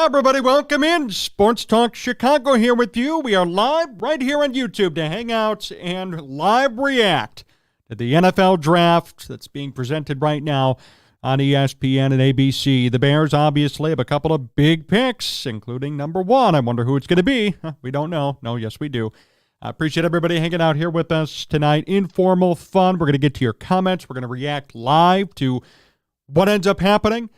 Hi, everybody. Welcome in. Sports Talk Chicago here with you. We are live right here on YouTube to hang out and live react to the NFL draft that's being presented right now on ESPN and ABC. The Bears obviously have a couple of big picks, including number one. I wonder who it's going to be. We don't know. No, yes, we do. I appreciate everybody hanging out here with us tonight. Informal fun. We're going to get to your comments. We're going to react live to what ends up happening.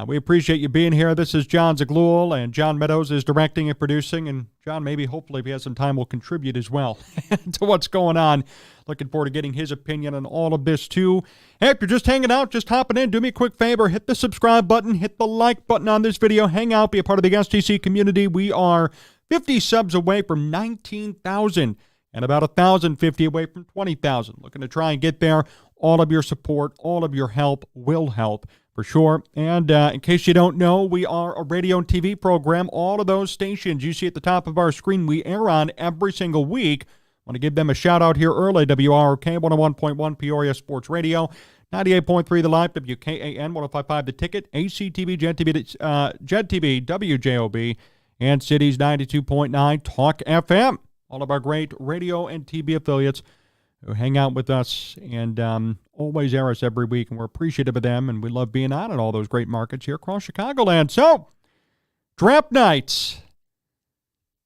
We appreciate you being here. This is Jon Zaghloul, and John Meadows is directing and producing. And John, maybe, hopefully, if he has some time, will contribute as well to what's going on. Looking forward to getting his opinion on all of this, too. Hey, if you're just hanging out, just hopping in, do me a quick favor. Hit the subscribe button. Hit the like button on this video. Hang out. Be a part of the STC community. We are 50 subs away from 19,000 and about 1,050 away from 20,000. Looking to try and get there. All of your support, all of your help will help. For sure. And in case you don't know, we are a radio and TV program. All of those stations you see at the top of our screen, we air on every single week. Want to give them a shout out here early. WROK 101.1 Peoria Sports Radio, 98.3 The Live, WKAN 105.5 The Ticket, ACTV, JED-TV, WJOB, and Cities 92.9 Talk FM. All of our great radio and TV affiliates who hang out with us and always air us every week, and we're appreciative of them, and we love being on in all those great markets here across Chicagoland. So, draft nights.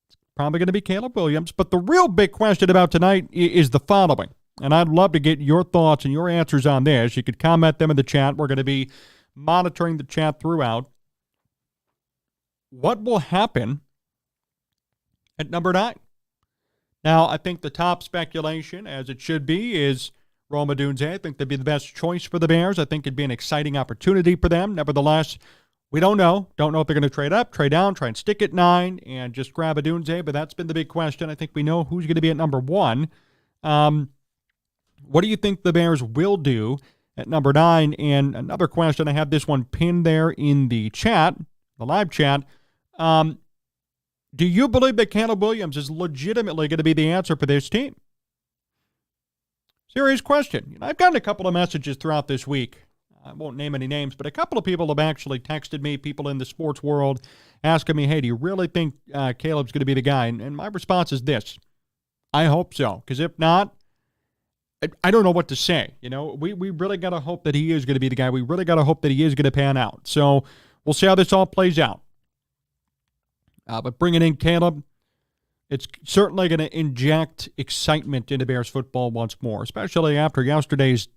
It's probably going to be Caleb Williams, but the real big question about tonight is the following, and I'd love to get your thoughts and your answers on this. You could comment them in the chat. We're going to be monitoring the chat throughout. What will happen at number 9? Now, I think the top speculation, as it should be, is Rome Odunze. I think they'd be the best choice for the Bears. I think it'd be an exciting opportunity for them. Nevertheless, we don't know. Don't know if they're going to trade up, trade down, try and stick at 9 and just grab Odunze, but that's been the big question. I think we know who's going to be at number 1. What do you think the Bears will do at number 9? And another question, I have this one pinned there in the chat, the live chat. Do you believe that Caleb Williams is legitimately going to be the answer for this team? Serious question. I've gotten a couple of messages throughout this week. I won't name any names, but a couple of people have actually texted me, people in the sports world, asking me, hey, do you really think Caleb's going to be the guy? And my response is this. I hope so, because if not, I don't know what to say. We really got to hope that he is going to be the guy. We really got to hope that he is going to pan out. So we'll see how this all plays out. But bringing in Caleb, it's certainly going to inject excitement into Bears football once more, especially after yesterday's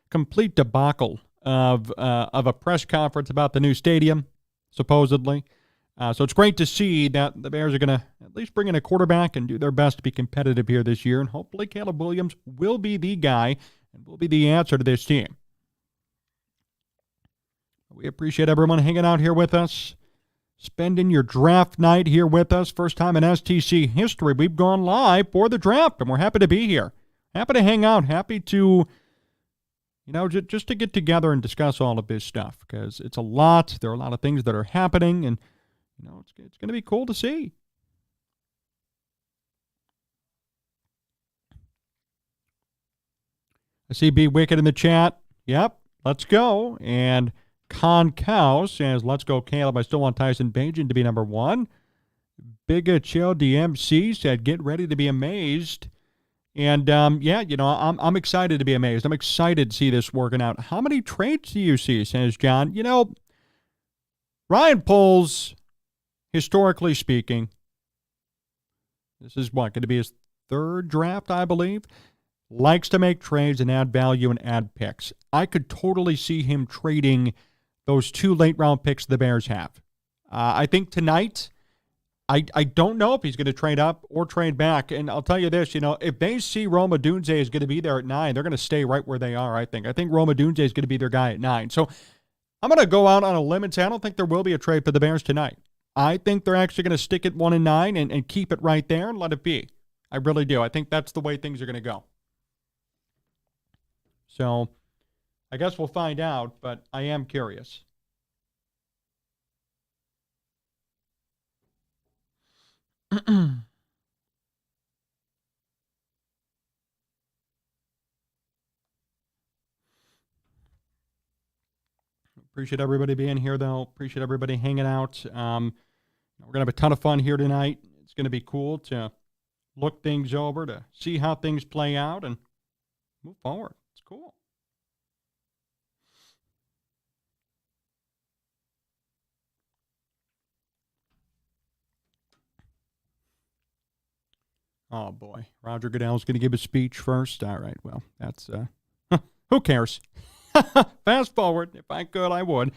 complete debacle of a press conference about the new stadium, supposedly. So it's great to see that the Bears are going to at least bring in a quarterback and do their best to be competitive here this year. And hopefully Caleb Williams will be the guy and will be the answer to this team. We appreciate everyone hanging out here with us. Spending your draft night here with us. First time in STC history, we've gone live for the draft, and we're happy to be here. Happy to hang out. Happy to, just to get together and discuss all of this stuff, because it's a lot. There are a lot of things that are happening, and, it's going to be cool to see. I see B. Wicked in the chat. Yep, let's go. And Con Cow says, let's go, Caleb. I still want Tyson Bagent to be number 1. Big Chill DMC said, get ready to be amazed. And, I'm excited to be amazed. I'm excited to see this working out. How many trades do you see, says John? Ryan Poles, historically speaking, this is going to be his 3rd draft, I believe, likes to make trades and add value and add picks. I could totally see him trading those 2 late-round picks the Bears have. I think tonight, I don't know if he's going to trade up or trade back. And I'll tell you this, if they see Rome Odunze is going to be there at 9, they're going to stay right where they are, I think. I think Rome Odunze is going to be their guy at 9. So I'm going to go out on a limb and say I don't think there will be a trade for the Bears tonight. I think they're actually going to stick at 1 and 9 and keep it right there and let it be. I really do. I think that's the way things are going to go. So I guess we'll find out, but I am curious. Appreciate everybody being here, though. Appreciate everybody hanging out. We're going to have a ton of fun here tonight. It's going to be cool to look things over, to see how things play out, and move forward. It's cool. Oh, boy. Roger Goodell's going to give a speech first. All right, well, that's, who cares? Fast forward. If I could, I would.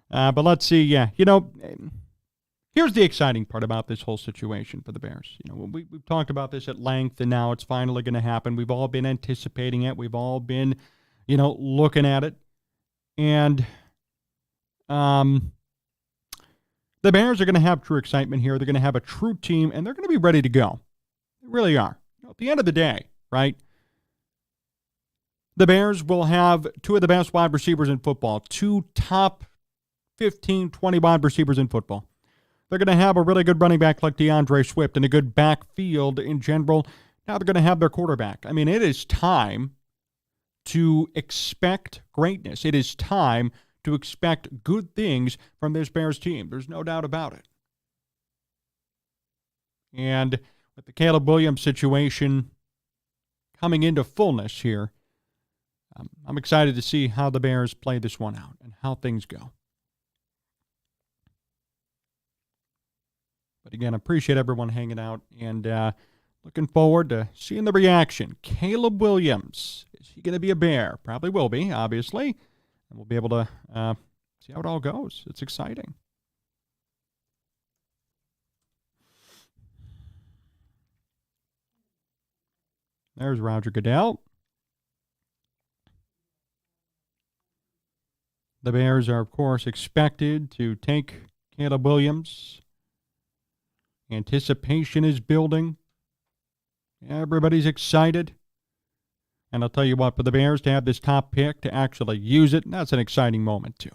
But let's see. Yeah, here's the exciting part about this whole situation for the Bears. We've talked about this at length, and now it's finally going to happen. We've all been anticipating it. We've all been, looking at it. And the Bears are going to have true excitement here. They're going to have a true team, and they're going to be ready to go. They really are. At the end of the day, right, the Bears will have two of the best wide receivers in football, two top 15, 20 wide receivers in football. They're going to have a really good running back like DeAndre Swift and a good backfield in general. Now they're going to have their quarterback. I mean, it is time to expect greatness. It is time to expect good things from this Bears team. There's no doubt about it. And with the Caleb Williams situation coming into fullness here, I'm excited to see how the Bears play this one out and how things go. But again, I appreciate everyone hanging out and looking forward to seeing the reaction. Caleb Williams, is he going to be a Bear? Probably will be, obviously. And we'll be able to see how it all goes. It's exciting. There's Roger Goodell. The Bears are, of course, expected to take Caleb Williams. Anticipation is building. Everybody's excited. And I'll tell you what, for the Bears to have this top pick, to actually use it, that's an exciting moment, too.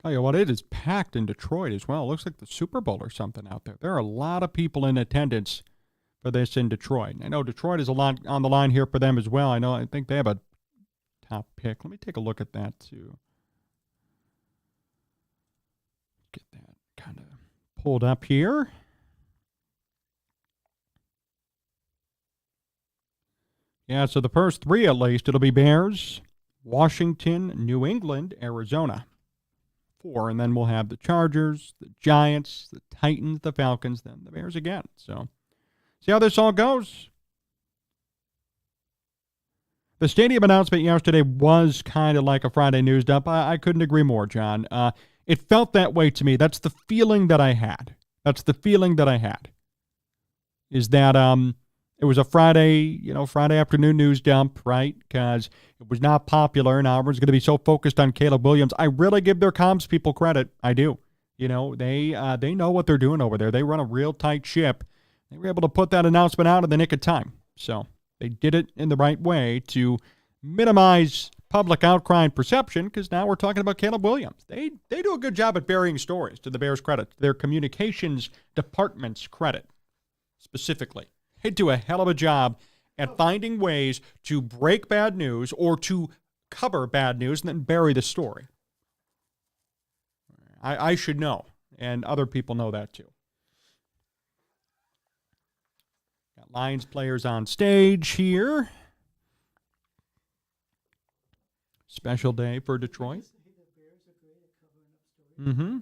Tell you what, it is packed in Detroit as well. It looks like the Super Bowl or something out there. There are a lot of people in attendance for this in Detroit. I know Detroit is a lot on the line here for them as well. I think they have a top pick. Let me take a look at that too. Get that kind of pulled up here. Yeah, so the first three at least, it'll be Bears, Washington, New England, Arizona. 4, and then we'll have the Chargers, the Giants, the Titans, the Falcons, then the Bears again. So see how this all goes. The stadium announcement yesterday was kind of like a Friday news dump. I couldn't agree more, John. It felt that way to me. That's the feeling that I had. Is that it was a Friday afternoon news dump, right? Because it was not popular, and Auburn's going to be so focused on Caleb Williams. I really give their comms people credit. I do. They know what they're doing over there. They run a real tight ship. They were able to put that announcement out in the nick of time. So they did it in the right way to minimize public outcry and perception, because now we're talking about Caleb Williams. They do a good job at burying stories, to the Bears' credit. Their communications department's credit, specifically. They do a hell of a job at finding ways to break bad news or to cover bad news and then bury the story. I should know, and other people know that too. Got Lions players on stage here. Special day for Detroit. Mm-hmm.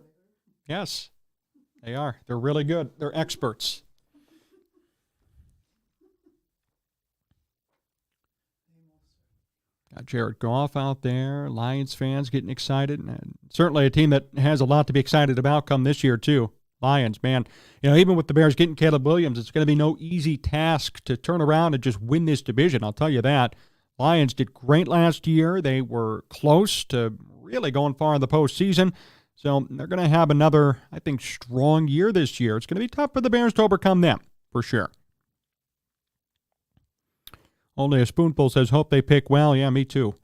Yes, they are. They're really good. They're experts. Got Jared Goff out there, Lions fans getting excited, and certainly a team that has a lot to be excited about come this year too. Lions, man, even with the Bears getting Caleb Williams, it's going to be no easy task to turn around and just win this division. I'll tell you that. Lions did great last year. They were close to really going far in the postseason, so they're going to have another, I think, strong year this year. It's going to be tough for the Bears to overcome them, for sure. Only a spoonful says, hope they pick well. Yeah, me too.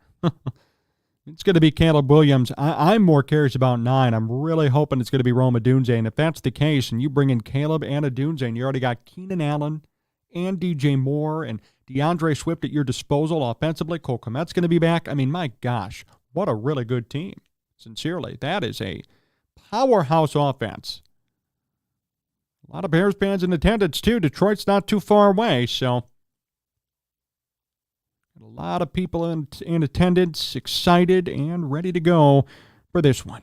It's going to be Caleb Williams. I'm more curious about 9. I'm really hoping it's going to be Rome Odunze. And if that's the case, and you bring in Caleb and Odunze, and you already got Keenan Allen and DJ Moore and DeAndre Swift at your disposal offensively, Cole Kmet's going to be back. I mean, my gosh, what a really good team. Sincerely, that is a powerhouse offense. A lot of Bears fans in attendance, too. Detroit's not too far away, so a lot of people in attendance, excited and ready to go for this one.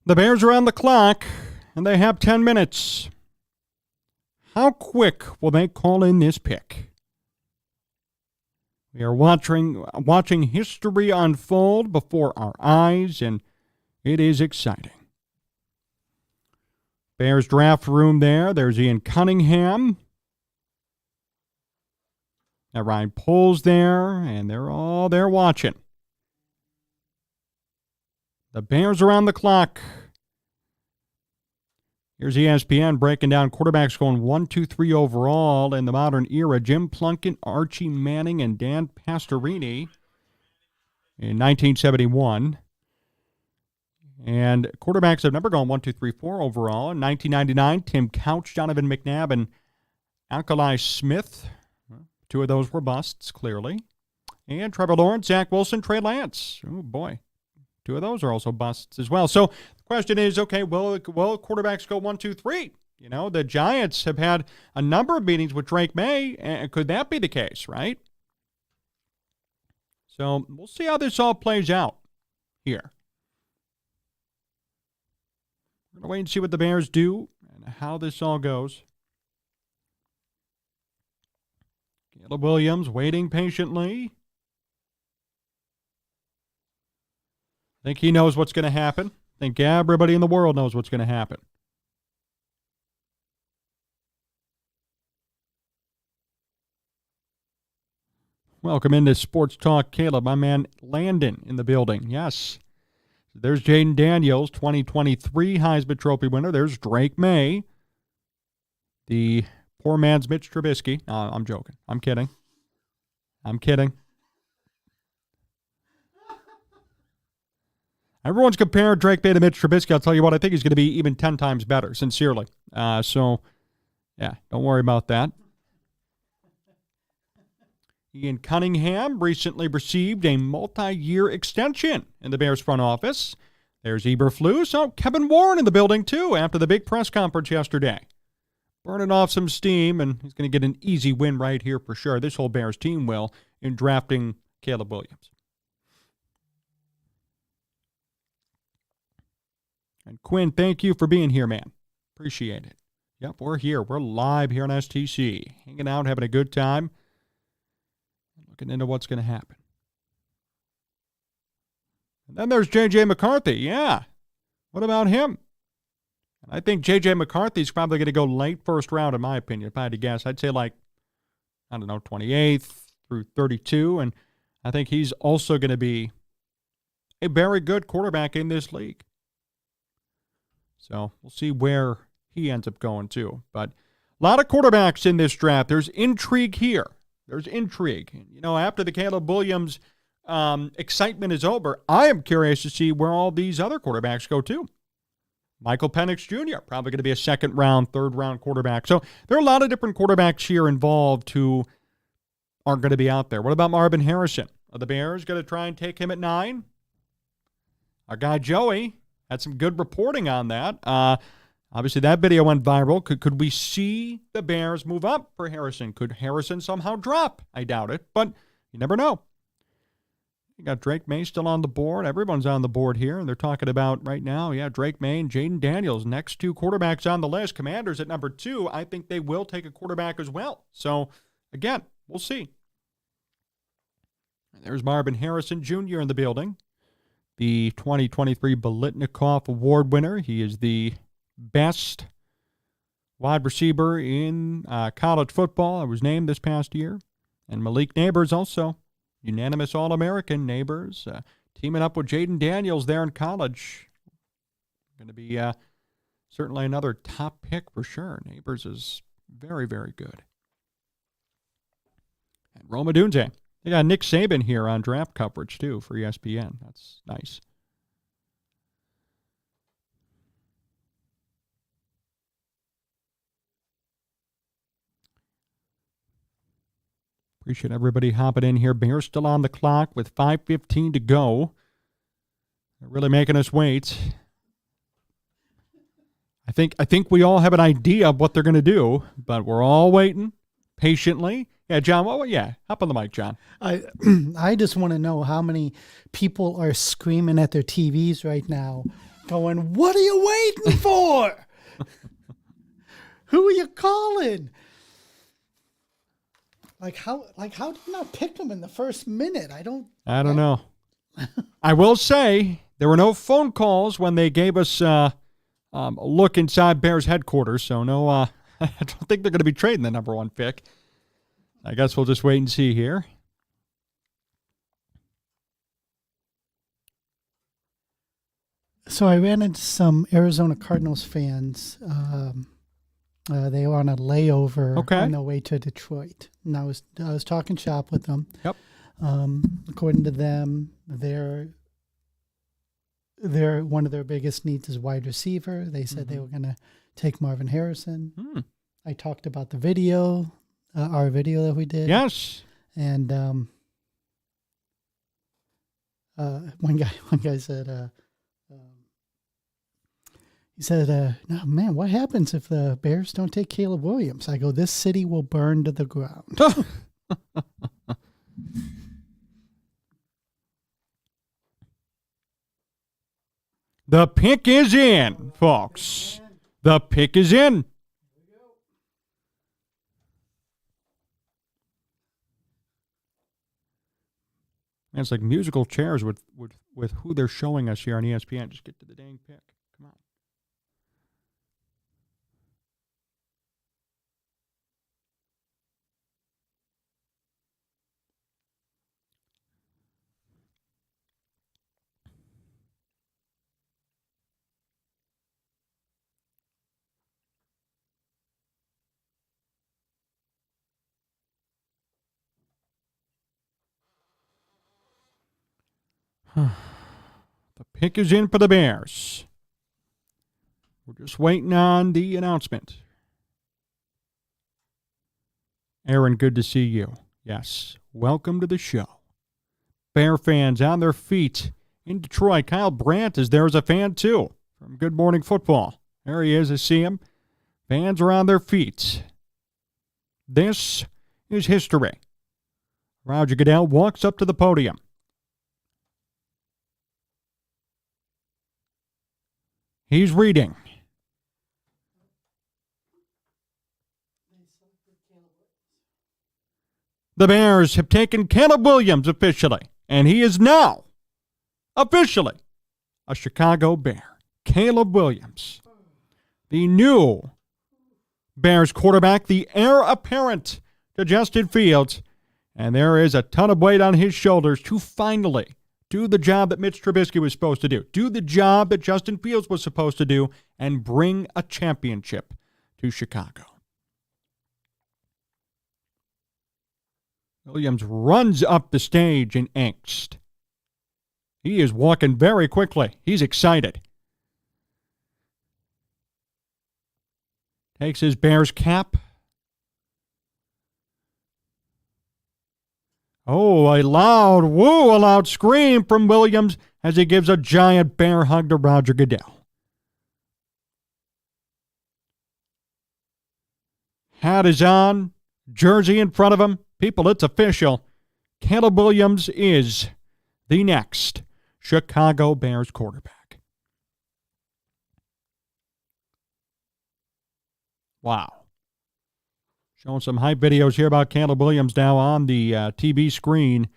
The Bears are on the clock, and they have 10 minutes. How quick will they call in this pick? We are watching history unfold before our eyes, and it is exciting. Bears draft room there. There's Ian Cunningham. Now Ryan Poles there, and they're all there watching. The Bears are on the clock. Here's ESPN breaking down quarterbacks going 1, 2, 3 overall in the modern era. Jim Plunkett, Archie Manning, and Dan Pastorini in 1971. And quarterbacks have never gone 1, 2, 3, 4 overall. In 1999, Tim Couch, Donovan McNabb, and Alkali Smith. 2 of those were busts, clearly. And Trevor Lawrence, Zach Wilson, Trey Lance. Oh, boy. 2 of those are also busts as well. So the question is, okay, will quarterbacks go 1, 2, 3? You know, the Giants have had a number of meetings with Drake May, and could that be the case, right? So we'll see how this all plays out here. We're going to wait and see what the Bears do and how this all goes. Caleb Williams waiting patiently. I think he knows what's going to happen. I think everybody in the world knows what's going to happen. Welcome into Sports Talk, Caleb. My man Landon in the building. Yes. There's Jaden Daniels, 2023 Heisman Trophy winner. There's Drake May, the poor man's Mitch Trubisky. I'm joking. I'm kidding. Everyone's comparing Drake May to Mitch Trubisky. I'll tell you what, I think he's going to be even 10 times better, sincerely. So, yeah, don't worry about that. Ian Cunningham recently received a multi-year extension in the Bears front office. There's Eberflus. So Kevin Warren in the building, too, after the big press conference yesterday. Burning off some steam, and he's going to get an easy win right here for sure. This whole Bears team will in drafting Caleb Williams. And Quinn, thank you for being here, man. Appreciate it. Yep, we're here. We're live here on STC. Hanging out, having a good time. Looking into what's going to happen. And then there's J.J. McCarthy. Yeah. What about him? I think J.J. McCarthy's probably going to go late first round, in my opinion, if I had to guess. I'd say 28th through 32. And I think he's also going to be a very good quarterback in this league. So we'll see where he ends up going, too. But a lot of quarterbacks in this draft. There's intrigue here. There's intrigue. You know, after the Caleb Williams excitement is over, I am curious to see where all these other quarterbacks go, too. Michael Penix Jr., probably going to be a second-round, third-round quarterback. So there are a lot of different quarterbacks here involved who aren't going to be out there. What about Marvin Harrison? Are the Bears going to try and take him at 9? Our guy Joey had some good reporting on that. Obviously, that video went viral. Could we see the Bears move up for Harrison? Could Harrison somehow drop? I doubt it, but you never know. You got Drake May still on the board. Everyone's on the board here, and they're talking about right now, Drake May and Jaden Daniels, next 2 quarterbacks on the list. Commanders at number 2. I think they will take a quarterback as well. So, again, we'll see. There's Marvin Harrison Jr. in the building, the 2023 Biletnikoff Award winner. He is the best wide receiver in college football. I was named this past year. And Malik Nabers also, unanimous All-American. Nabers teaming up with Jaden Daniels there in college. Going to be certainly another top pick for sure. Nabers is very, very good. And Rome Odunze. They got Nick Saban here on draft coverage, too, for ESPN. That's nice. Appreciate everybody hopping in here. Bears still on the clock with 5:15 to go. They're really making us wait. I think we all have an idea of what they're going to do, but we're all waiting patiently. Yeah, John, hop on the mic, John. I just want to know how many people are screaming at their TVs right now, going, "What are you waiting for? Who are you calling?" How did you not pick them in the first minute? I don't know. I will say there were no phone calls when they gave us a look inside Bears headquarters, so no, I don't think they're going to be trading the number 1 pick. I guess we'll just wait and see here. So I ran into some Arizona Cardinals fans. They were on a layover on their way to Detroit, and I was talking shop with them. Yep. According to them, they're one of their biggest needs is wide receiver. They said they were going to take Marvin Harrison. I talked about the video, our video that we did. Yes. And one guy said. He said, "No, man, what happens if the Bears don't take Caleb Williams?" I go, "This city will burn to the ground." The pick is in, folks. The pick is in. Man, it's like musical chairs with who they're showing us here on ESPN. Just get to the dang pick. Come on. The pick is in for the Bears. We're just waiting on the announcement. Aaron, good to see you. Yes, welcome to the show. Bear fans on their feet in Detroit. Kyle Brandt is there as a fan, too, from Good Morning Football. There he is. I see him. Fans are on their feet. This is history. Roger Goodell walks up to the podium. He's reading. The Bears have taken Caleb Williams officially, and he is now officially a Chicago Bear. Caleb Williams, the new Bears quarterback, the heir apparent to Justin Fields, and there is a ton of weight on his shoulders to finally do the job that Mitch Trubisky was supposed to do the job that Justin Fields was supposed to do, and bring a championship to Chicago. Williams runs up the stage in angst. He is walking very quickly. He's excited. Takes his Bears cap. Oh, a loud woo, a loud scream from Williams as he gives a giant bear hug to Roger Goodell. Hat is on, jersey in front of him. People, it's official. Caleb Williams is the next Chicago Bears quarterback. Wow. Showing some hype videos here about Caleb Williams now on the TV screen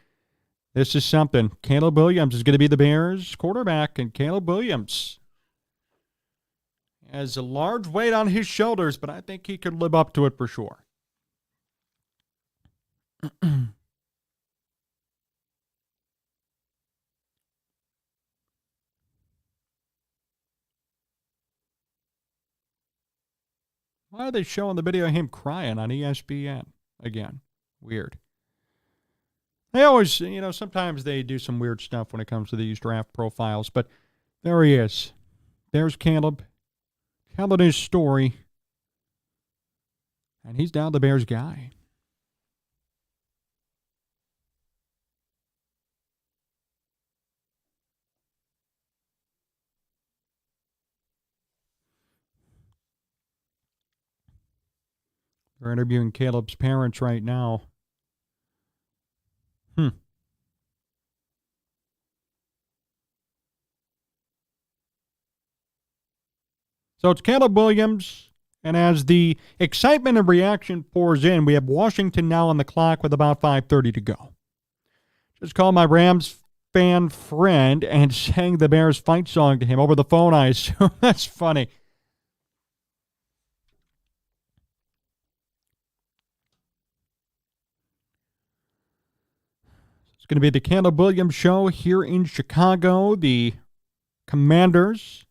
this is something. Caleb Williams is going to be the Bears quarterback, and Caleb Williams has a large weight on his shoulders, but I think he could live up to it for sure. Why are they showing the video of him crying on ESPN again? Weird. They always, sometimes they do some weird stuff when it comes to these draft profiles, but there he is. There's Caleb telling his story, and he's now the Bears guy. They're interviewing Caleb's parents right now. So it's Caleb Williams, and as the excitement and reaction pours in, we have Washington now on the clock with about 5:30 to go. Just called my Rams fan friend and sang the Bears fight song to him over the phone, I assume. That's funny. It's going to be the Caleb Williams show here in Chicago. The Commanders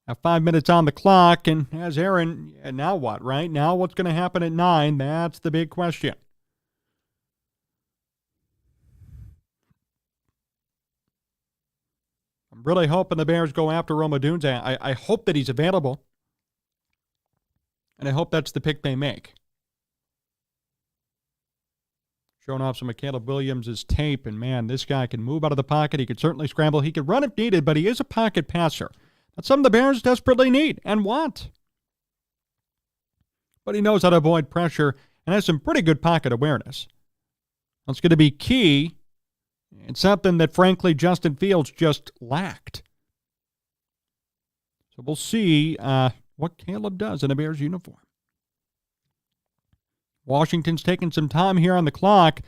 have 5 minutes on the clock, and as Aaron, now what, right? Now what's going to happen at 9? That's the big question. I'm really hoping the Bears go after Rome Odunze. I hope that he's available, and I hope that's the pick they make. Showing off some of Caleb Williams' tape, and man, this guy can move out of the pocket. He could certainly scramble. He could run if needed, but he is a pocket passer. That's something the Bears desperately need and want. But he knows how to avoid pressure and has some pretty good pocket awareness. That's going to be key. It's something that, frankly, Justin Fields just lacked. So we'll see what Caleb does in a Bears uniform. Washington's taking some time here on the clock.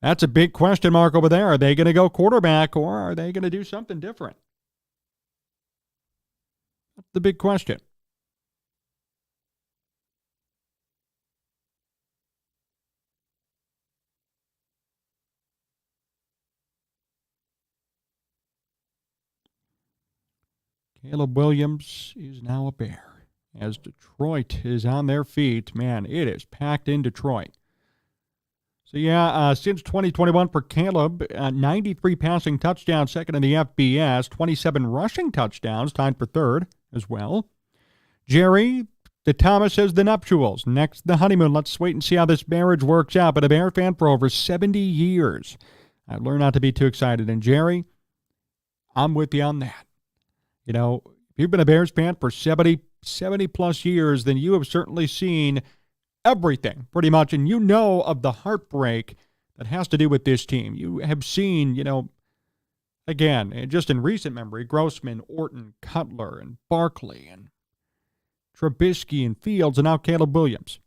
That's a big question mark over there. Are they going to go quarterback, or are they going to do something different? That's the big question. Caleb Williams is now a Bear. As Detroit is on their feet, man, it is packed in Detroit. So, since 2021 for Caleb, 93 passing touchdowns, second in the FBS, 27 rushing touchdowns, tied for third as well. Jerry, the Thomas has the nuptials. Next, the honeymoon. Let's wait and see how this marriage works out. But a Bear fan for over 70 years. I've learned not to be too excited. And Jerry, I'm with you on that. If you've been a Bears fan for 70 plus years, then you have certainly seen everything, pretty much, and you know of the heartbreak that has to do with this team. You have seen, again, just in recent memory, Grossman, Orton, Cutler, and Barkley, and Trubisky, and Fields, and now Caleb Williams.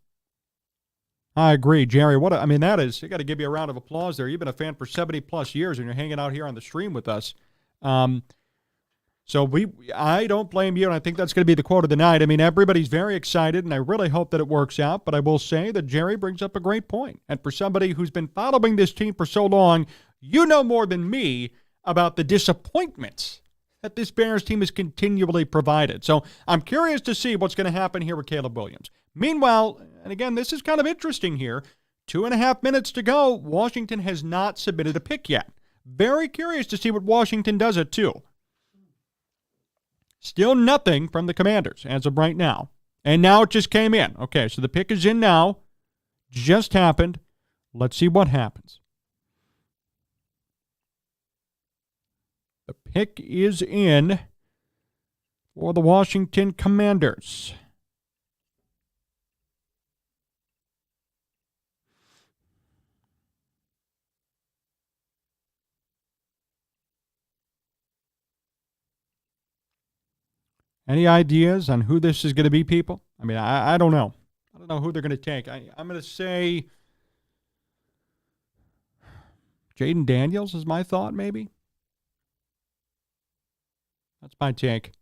I agree, Jerry. That is, I got to give you a round of applause there. You've been a fan for 70 plus years, and you're hanging out here on the stream with us. So I don't blame you, and I think that's going to be the quote of the night. Everybody's very excited, and I really hope that it works out. But I will say that Jerry brings up a great point. And for somebody who's been following this team for so long, you know more than me about the disappointments that this Bears team has continually provided. So I'm curious to see what's going to happen here with Caleb Williams. Meanwhile, and again, this is kind of interesting here, 2.5 minutes to go. Washington has not submitted a pick yet. Very curious to see what Washington does at 2. Still nothing from the Commanders as of right now. And now it just came in. Okay, so the pick is in now. Just happened. Let's see what happens. The pick is in for the Washington Commanders. Any ideas on who this is going to be, people? I don't know. I don't know who they're going to take. I'm going to say Jaden Daniels is my thought, maybe. That's my take.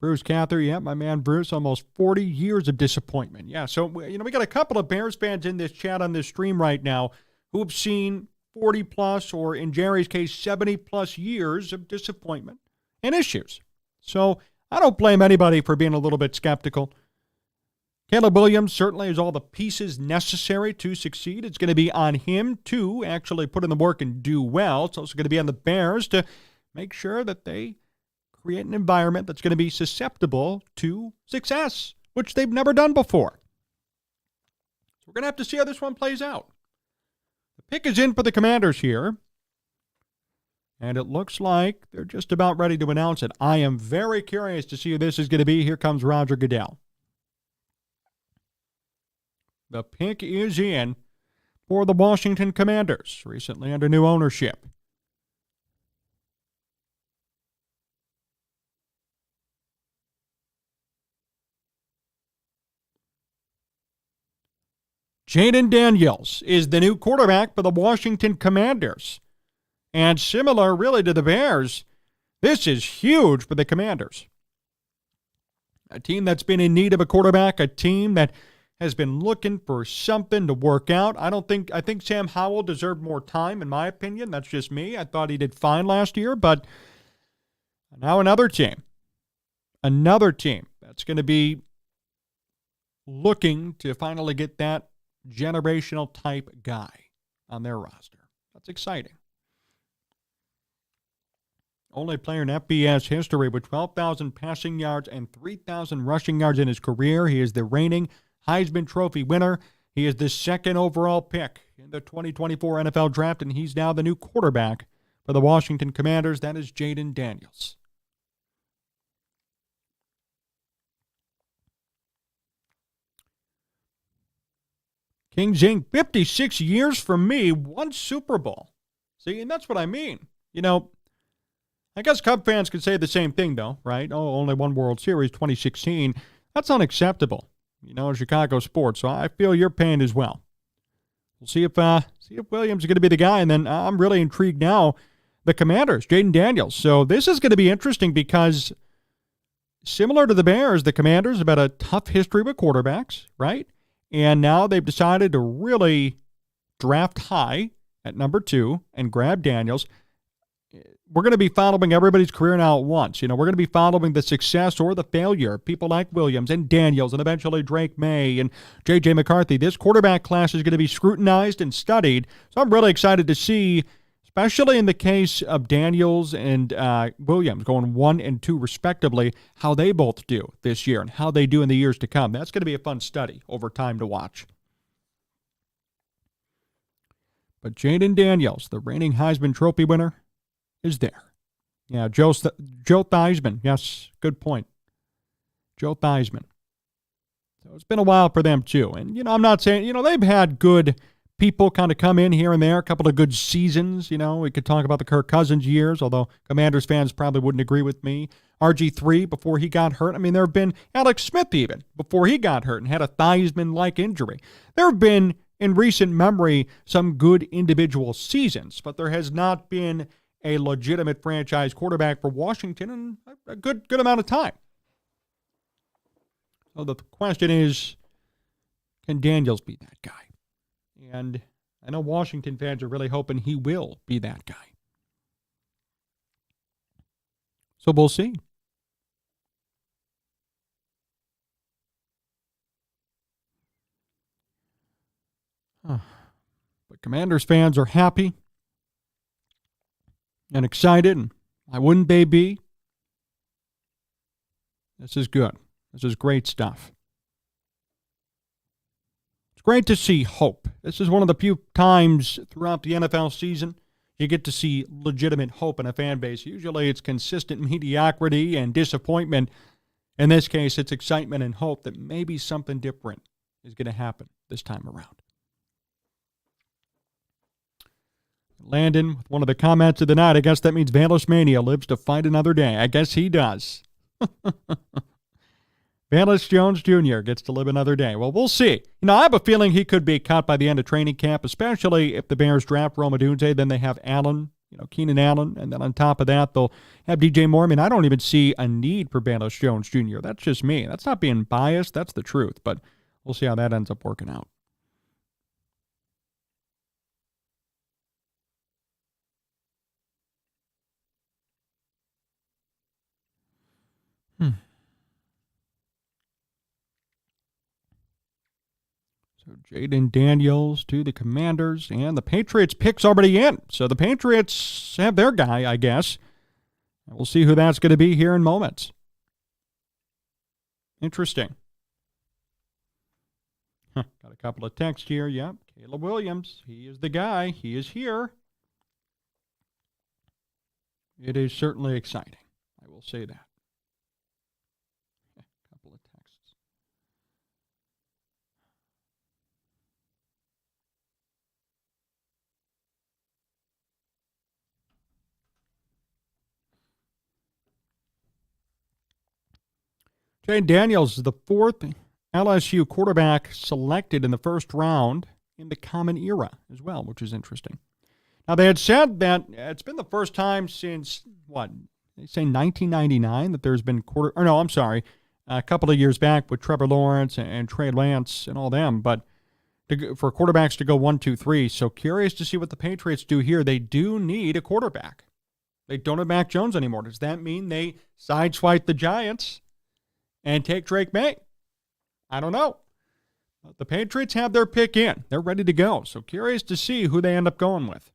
Bruce Cather, my man Bruce, almost 40 years of disappointment. Yeah, so, we got a couple of Bears fans in this chat on this stream right now who have seen 40-plus, or in Jerry's case, 70-plus years of disappointment and issues. So I don't blame anybody for being a little bit skeptical. Caleb Williams certainly has all the pieces necessary to succeed. It's going to be on him to actually put in the work and do well. It's also going to be on the Bears to make sure that they create an environment that's going to be susceptible to success, which they've never done before. So we're going to have to see how this one plays out. The pick is in for the Commanders here, and it looks like they're just about ready to announce it. I am very curious to see who this is going to be. Here comes Roger Goodell. The pick is in for the Washington Commanders, recently under new ownership. Jaden Daniels is the new quarterback for the Washington Commanders. And similar, really, to the Bears, this is huge for the Commanders. A team that's been in need of a quarterback, a team that has been looking for something to work out. I think Sam Howell deserved more time, in my opinion. That's just me. I thought he did fine last year, but now another team that's going to be looking to finally get that generational type guy on their roster. That's exciting. Only player in FBS history with 12,000 passing yards and 3,000 rushing yards in his career. He is the reigning Heisman Trophy winner. He is the second overall pick in the 2024 NFL Draft, and he's now the new quarterback for the Washington Commanders. That is Jaden Daniels. King Zing, 56 years for me, one Super Bowl. See, and that's what I mean. I guess Cub fans could say the same thing, though, right? Oh, only one World Series, 2016. That's unacceptable, in Chicago sports. So I feel your pain as well. We'll see if Williams is going to be the guy. And then I'm really intrigued now, the Commanders, Jaden Daniels. So this is going to be interesting because similar to the Bears, the Commanders have had a tough history with quarterbacks, right? And now they've decided to really draft high at number 2 and grab Daniels. We're going to be following everybody's career now at once. We're going to be following the success or the failure. People like Williams and Daniels and eventually Drake May and J.J. McCarthy. This quarterback class is going to be scrutinized and studied. So I'm really excited to see, especially in the case of Daniels and Williams going 1 and 2 respectively, how they both do this year and how they do in the years to come. That's going to be a fun study over time to watch. But Jaden Daniels, the reigning Heisman Trophy winner, is there. Yeah, Joe Theismann. Yes, good point. Joe Theismann. So it's been a while for them, too. And, I'm not saying, they've had good people kind of come in here and there, a couple of good seasons. We could talk about the Kirk Cousins years, although Commanders fans probably wouldn't agree with me. RG3 before he got hurt. I mean, there have been Alex Smith even before he got hurt and had a Theismann-like injury. There have been, in recent memory, some good individual seasons, but there has not been a legitimate franchise quarterback for Washington in a good amount of time. So the question is, can Daniels be that guy? And I know Washington fans are really hoping he will be that guy. So we'll see. But Commanders fans are happy and excited, and why wouldn't they be? This is good. This is great stuff. It's great to see hope. This is one of the few times throughout the NFL season you get to see legitimate hope in a fan base. Usually it's consistent mediocrity and disappointment. In this case, it's excitement and hope that maybe something different is going to happen this time around. Landon, with one of the comments of the night, I guess that means Valis Mania lives to fight another day. I guess he does. Bayless Jones Jr. gets to live another day. Well, we'll see. I have a feeling he could be cut by the end of training camp, especially if the Bears draft Rome Odunze. Then they have Allen, Keenan Allen, and then on top of that, they'll have DJ Moore. I don't even see a need for Bayless Jones Jr. That's just me. That's not being biased. That's the truth. But we'll see how that ends up working out. So Jaden Daniels to the Commanders, and the Patriots pick's already in. So the Patriots have their guy, I guess. And we'll see who that's going to be here in moments. Interesting. Got a couple of texts here. Yep, Caleb Williams. He is the guy. He is here. It is certainly exciting. I will say that. A couple of texts. Jaden Daniels is the fourth LSU quarterback selected in the first round in the Common Era as well, which is interesting. Now, they had said that it's been the first time since, they say 1999 that there's been a couple of years back with Trevor Lawrence and Trey Lance and all them, but for quarterbacks to go 1, 2, 3. So curious to see what the Patriots do here. They do need a quarterback. They don't have Mac Jones anymore. Does that mean they sideswipe the Giants and take Drake May? I don't know. But the Patriots have their pick in. They're ready to go. So curious to see who they end up going with.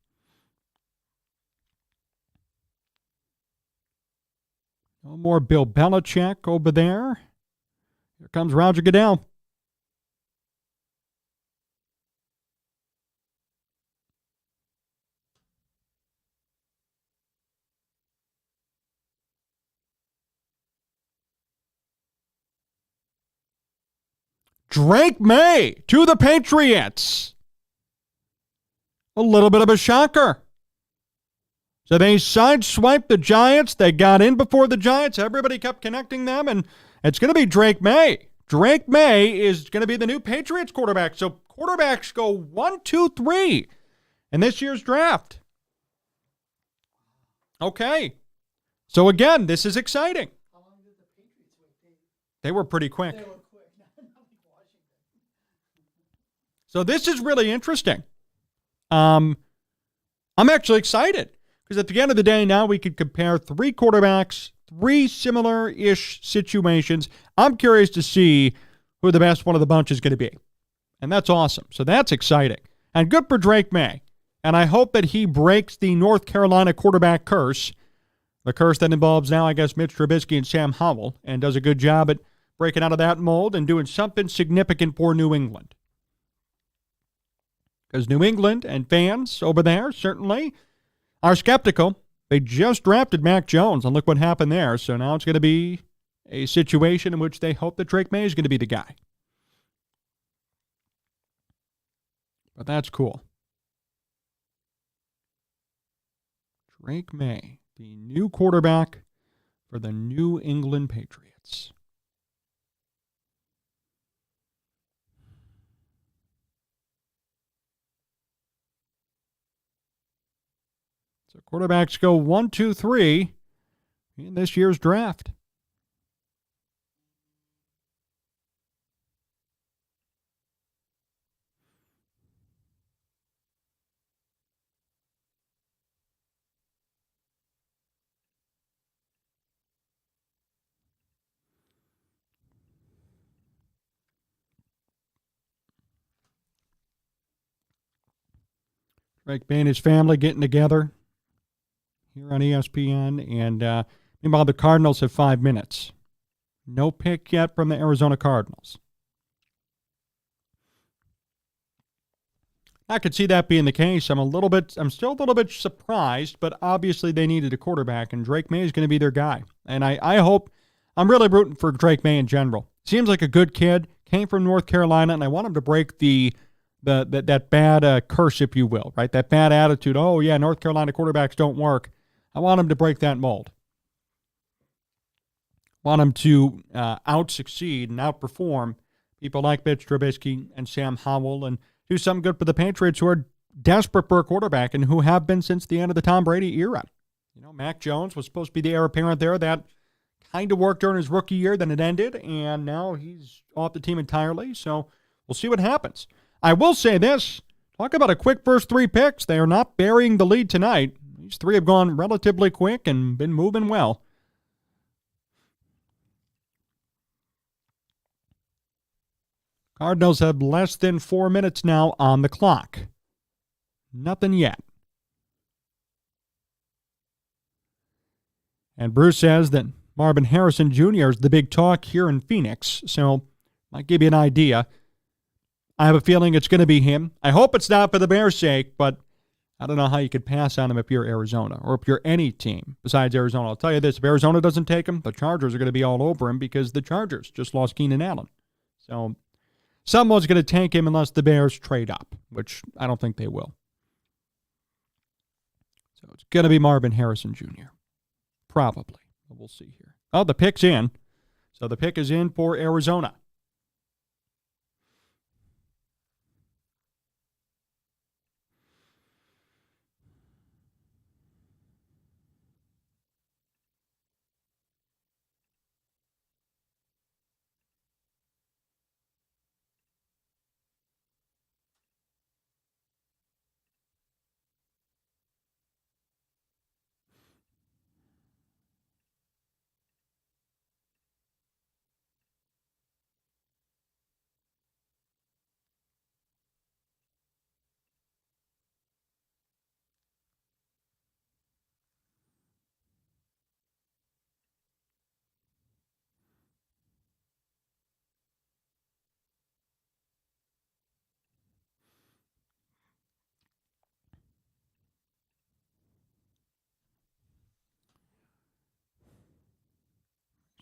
No more Bill Belichick over there. Here comes Roger Goodell. Drake May to the Patriots. A little bit of a shocker. So they sideswiped the Giants. They got in before the Giants. Everybody kept connecting them, and it's going to be Drake May. Drake May is going to be the new Patriots quarterback. So quarterbacks go 1, 2, 3 in this year's draft. Okay. So again, this is exciting. How long did the Patriots wait? They were pretty quick. So this is really interesting. I'm actually excited because at the end of the day, now we could compare 3 quarterbacks, 3 similar-ish situations. I'm curious to see who the best one of the bunch is going to be. And that's awesome. So that's exciting. And good for Drake May. And I hope that he breaks the North Carolina quarterback curse, the curse that involves now, I guess, Mitch Trubisky and Sam Howell, and does a good job at breaking out of that mold and doing something significant for New England. Because New England and fans over there certainly are skeptical. They just drafted Mac Jones, and look what happened there. So now it's going to be a situation in which they hope that Drake May is going to be the guy. But that's cool. Drake May, the new quarterback for the New England Patriots. So quarterbacks go 1, 2, 3 in this year's draft. Drake May and his family getting together here on ESPN. And meanwhile, the Cardinals have 5 minutes. No pick yet from the Arizona Cardinals. I could see that being the case. I'm still a little bit surprised, but obviously they needed a quarterback, and Drake May is going to be their guy. And I hope, I'm really rooting for Drake May in general. Seems like a good kid, came from North Carolina, and I want him to break that bad curse, if you will, right? That bad attitude. Oh, yeah, North Carolina quarterbacks don't work. I want him to break that mold. want him to out-succeed and outperform people like Mitch Trubisky and Sam Howell and do something good for the Patriots, who are desperate for a quarterback and who have been since the end of the Tom Brady era. Mac Jones was supposed to be the heir apparent there. That kind of worked during his rookie year, then it ended, and now he's off the team entirely. So we'll see what happens. I will say this. Talk about a quick first 3 picks. They are not burying the lead tonight. These 3 have gone relatively quick and been moving well. Cardinals have less than 4 minutes now on the clock. Nothing yet. And Bruce says that Marvin Harrison Jr. is the big talk here in Phoenix, so might give you an idea. I have a feeling it's going to be him. I hope it's not for the Bears' sake, but I don't know how you could pass on him if you're Arizona or if you're any team besides Arizona. I'll tell you this, if Arizona doesn't take him, the Chargers are going to be all over him because the Chargers just lost Keenan Allen. So someone's going to tank him unless the Bears trade up, which I don't think they will. So it's going to be Marvin Harrison Jr. Probably. But we'll see here. Oh, the pick's in. So the pick is in for Arizona.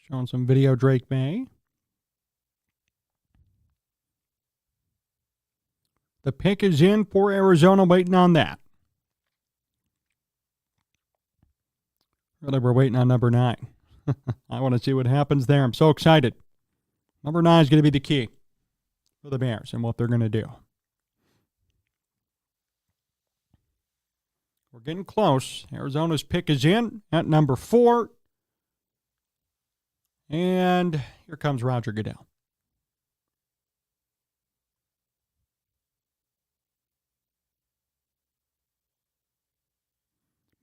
Showing some video, Drake May. The pick is in for Arizona, waiting on that. Really, we're waiting on number 9. I want to see what happens there. I'm so excited. Number 9 is going to be the key for the Bears and what they're going to do. We're getting close. Arizona's pick is in at number 4. And here comes Roger Goodell.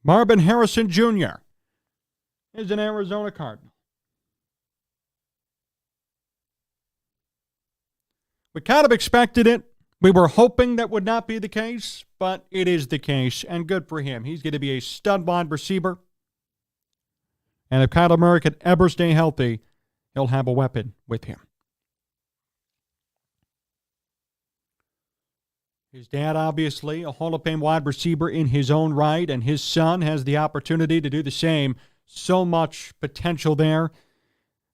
Marvin Harrison Jr. is an Arizona Cardinal. We kind of expected it. We were hoping that would not be the case, but it is the case, and good for him. He's going to be a stud wide receiver. And if Kyler Murray can ever stay healthy, he'll have a weapon with him. His dad, obviously, a Hall of Fame wide receiver in his own right, and his son has the opportunity to do the same. So much potential there.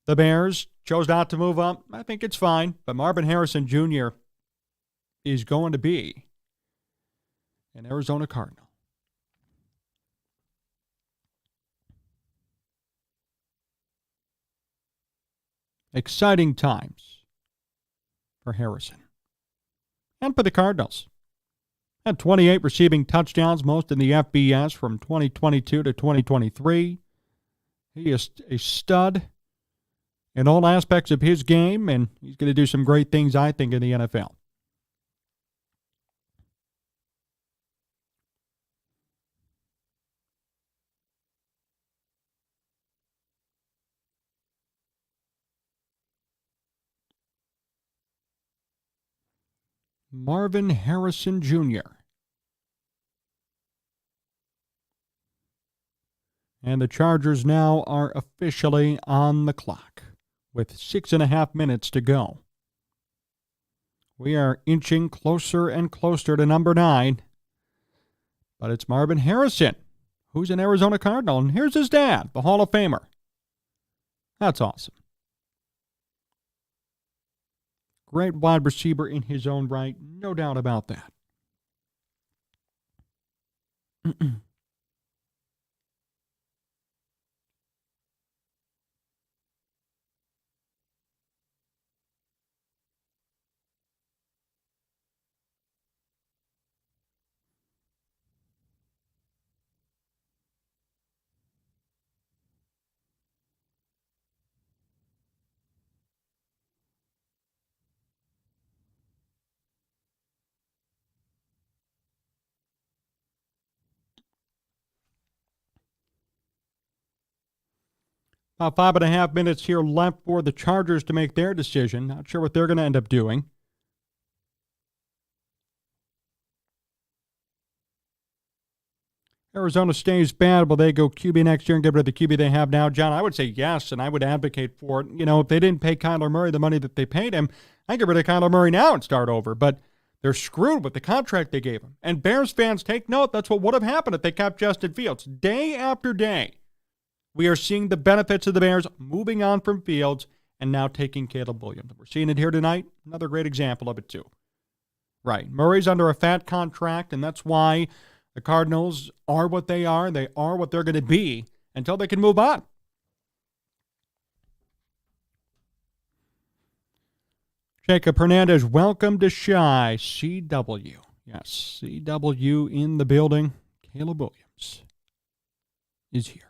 The Bears chose not to move up. I think it's fine, but Marvin Harrison Jr. is going to be an Arizona Cardinal. Exciting times for Harrison and for the Cardinals. Had 28 receiving touchdowns, most in the FBS from 2022 to 2023. He is a stud in all aspects of his game, and he's going to do some great things, I think, in the NFL. Marvin Harrison Jr. And the Chargers now are officially on the clock with 6.5 minutes to go. We are inching closer and closer to number 9. But it's Marvin Harrison, who's an Arizona Cardinal. And here's his dad, the Hall of Famer. That's awesome. Great wide receiver in his own right, no doubt about that. About 5.5 minutes here left for the Chargers to make their decision. Not sure what they're going to end up doing. Arizona stays bad. Will they go QB next year and get rid of the QB they have now? John, I would say yes, and I would advocate for it. If they didn't pay Kyler Murray the money that they paid him, I'd get rid of Kyler Murray now and start over. But they're screwed with the contract they gave him. And Bears fans, take note, that's what would have happened if they kept Justin Fields. Day after day, we are seeing the benefits of the Bears moving on from Fields and now taking Caleb Williams. We're seeing it here tonight. Another great example of it, too. Right. Murray's under a fat contract, and that's why the Cardinals are what they are. They are what they're going to be until they can move on. Jacob Hernandez, welcome to Shy CW. Yes, CW in the building. Caleb Williams is here.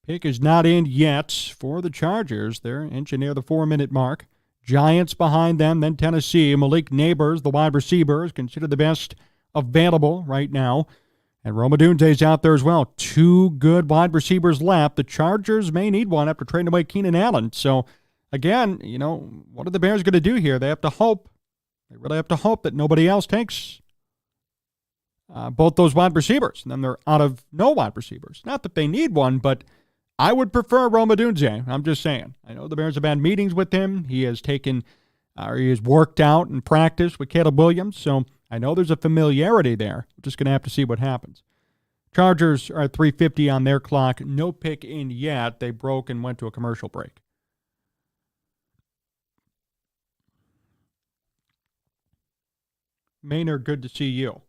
Pick is not in yet for the Chargers. They're inching near the 4-minute mark. Giants behind them, then Tennessee. Malik Nabers, the wide receiver, is considered the best available right now. And Rome Odunze is out there as well. 2 good wide receivers left. The Chargers may need one after trading away Keenan Allen. So, again, what are the Bears going to do here? They have to hope. They really have to hope that nobody else takes both those wide receivers. And then they're out of no wide receivers. Not that they need one, but I would prefer Rome Odunze. I'm just saying. I know the Bears have had meetings with him. He has worked out and practiced with Caleb Williams. So I know there's a familiarity there. We're just going to have to see what happens. Chargers are at 3:50 on their clock. No pick in yet. They broke and went to a commercial break. Maynard, good to see you.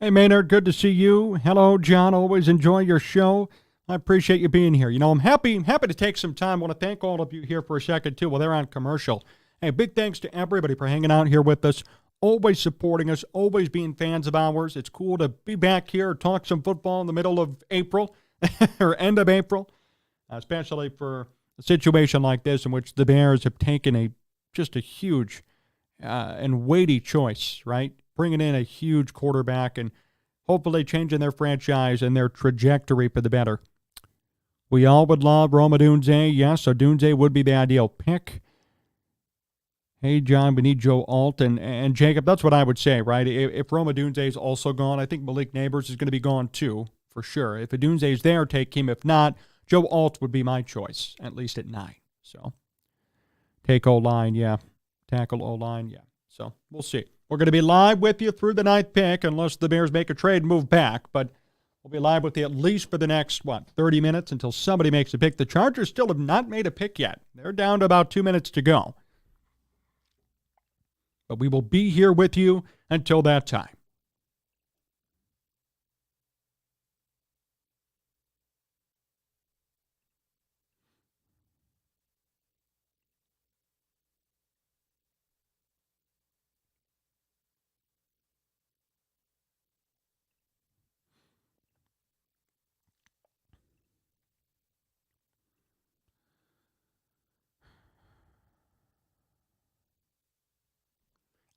Hey, Maynard, good to see you. Hello, John. Always enjoy your show. I appreciate you being here. I'm happy to take some time. I want to thank all of you here for a second, too, while they're on commercial. Hey, big thanks to everybody for hanging out here with us, always supporting us, always being fans of ours. It's cool to be back here, talk some football in the middle of April or end of April, especially for a situation like this in which the Bears have taken just a huge and weighty choice, right? Bringing in a huge quarterback and hopefully changing their franchise and their trajectory for the better. We all would love Rome Odunze. Yes, Odunze would be the ideal pick. Hey, John, we need Joe Alt and Jacob. That's what I would say, right? If Rome Odunze is also gone, I think Malik Nabers is going to be gone too, for sure. If Odunze is there, take him. If not, Joe Alt would be my choice, at least at 9. So take O-line, yeah. Tackle O-line, yeah. So we'll see. We're going to be live with you through the 9th pick, unless the Bears make a trade and move back. But we'll be live with you at least for the next, 30 minutes until somebody makes a pick. The Chargers still have not made a pick yet. They're down to about 2 minutes to go. But we will be here with you until that time.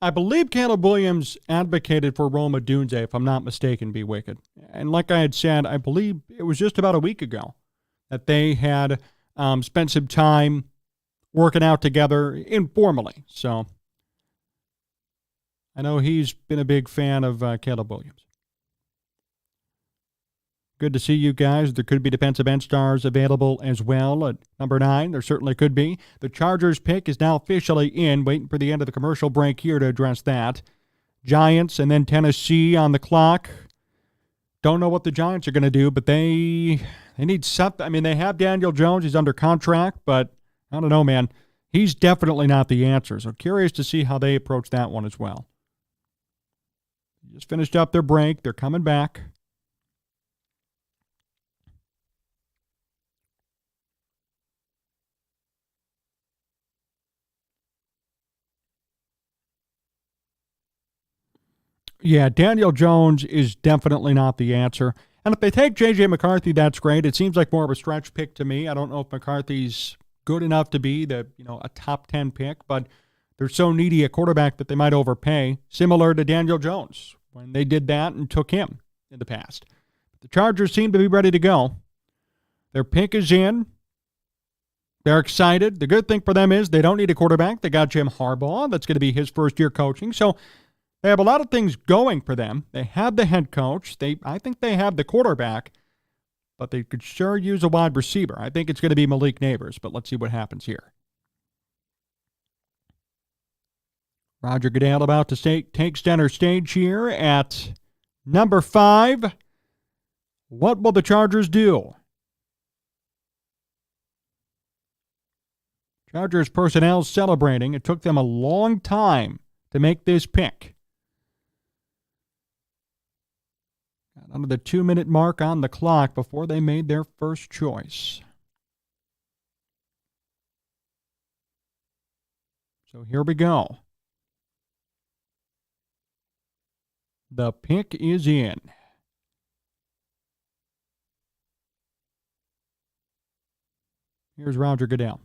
I believe Caleb Williams advocated for Rome Odunze, if I'm not mistaken, be wicked. And like I had said, I believe it was just about a week ago that they had spent some time working out together informally. So I know he's been a big fan of Caleb Williams. Good to see you guys. There could be defensive end stars available as well at number 9. There certainly could be. The Chargers pick is now officially in. Waiting for the end of the commercial break here to address that. Giants and then Tennessee on the clock. Don't know what the Giants are going to do, but they need something. I mean, they have Daniel Jones. He's under contract, but I don't know, man. He's definitely not the answer. So curious to see how they approach that one as well. Just finished up their break. They're coming back. Yeah, Daniel Jones is definitely not the answer. And if they take J.J. McCarthy, that's great. It seems like more of a stretch pick to me. I don't know if McCarthy's good enough to be a top 10 pick, but they're so needy a quarterback that they might overpay, similar to Daniel Jones when they did that and took him in the past. The Chargers seem to be ready to go. Their pick is in. They're excited. The good thing for them is they don't need a quarterback. They got Jim Harbaugh. That's going to be his first year coaching. So they have a lot of things going for them. They have the head coach. I think they have the quarterback, but they could sure use a wide receiver. I think it's going to be Malik Nabers, but let's see what happens here. Roger Goodell about to take center stage here at number 5. What will the Chargers do? Chargers personnel celebrating. It took them a long time to make this pick. Got under the 2-minute mark on the clock before they made their first choice. So here we go. The pick is in. Here's Roger Goodell.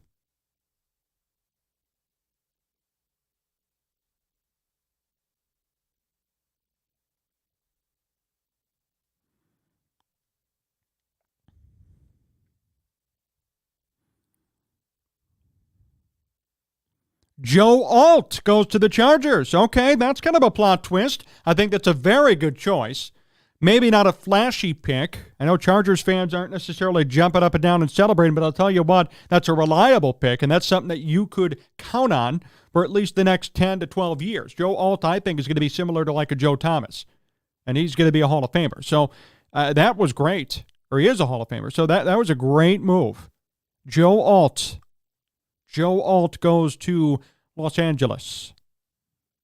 Joe Alt goes to the Chargers. Okay, that's kind of a plot twist. I think that's a very good choice. Maybe not a flashy pick. I know Chargers fans aren't necessarily jumping up and down and celebrating, but I'll tell you what, that's a reliable pick, and that's something that you could count on for at least the next 10 to 12 years. Joe Alt, I think, is going to be similar to like a Joe Thomas, and he's going to be a Hall of Famer. So that was great, or he is a Hall of Famer. So that was a great move. Joe Alt. Joe Alt goes to Los Angeles.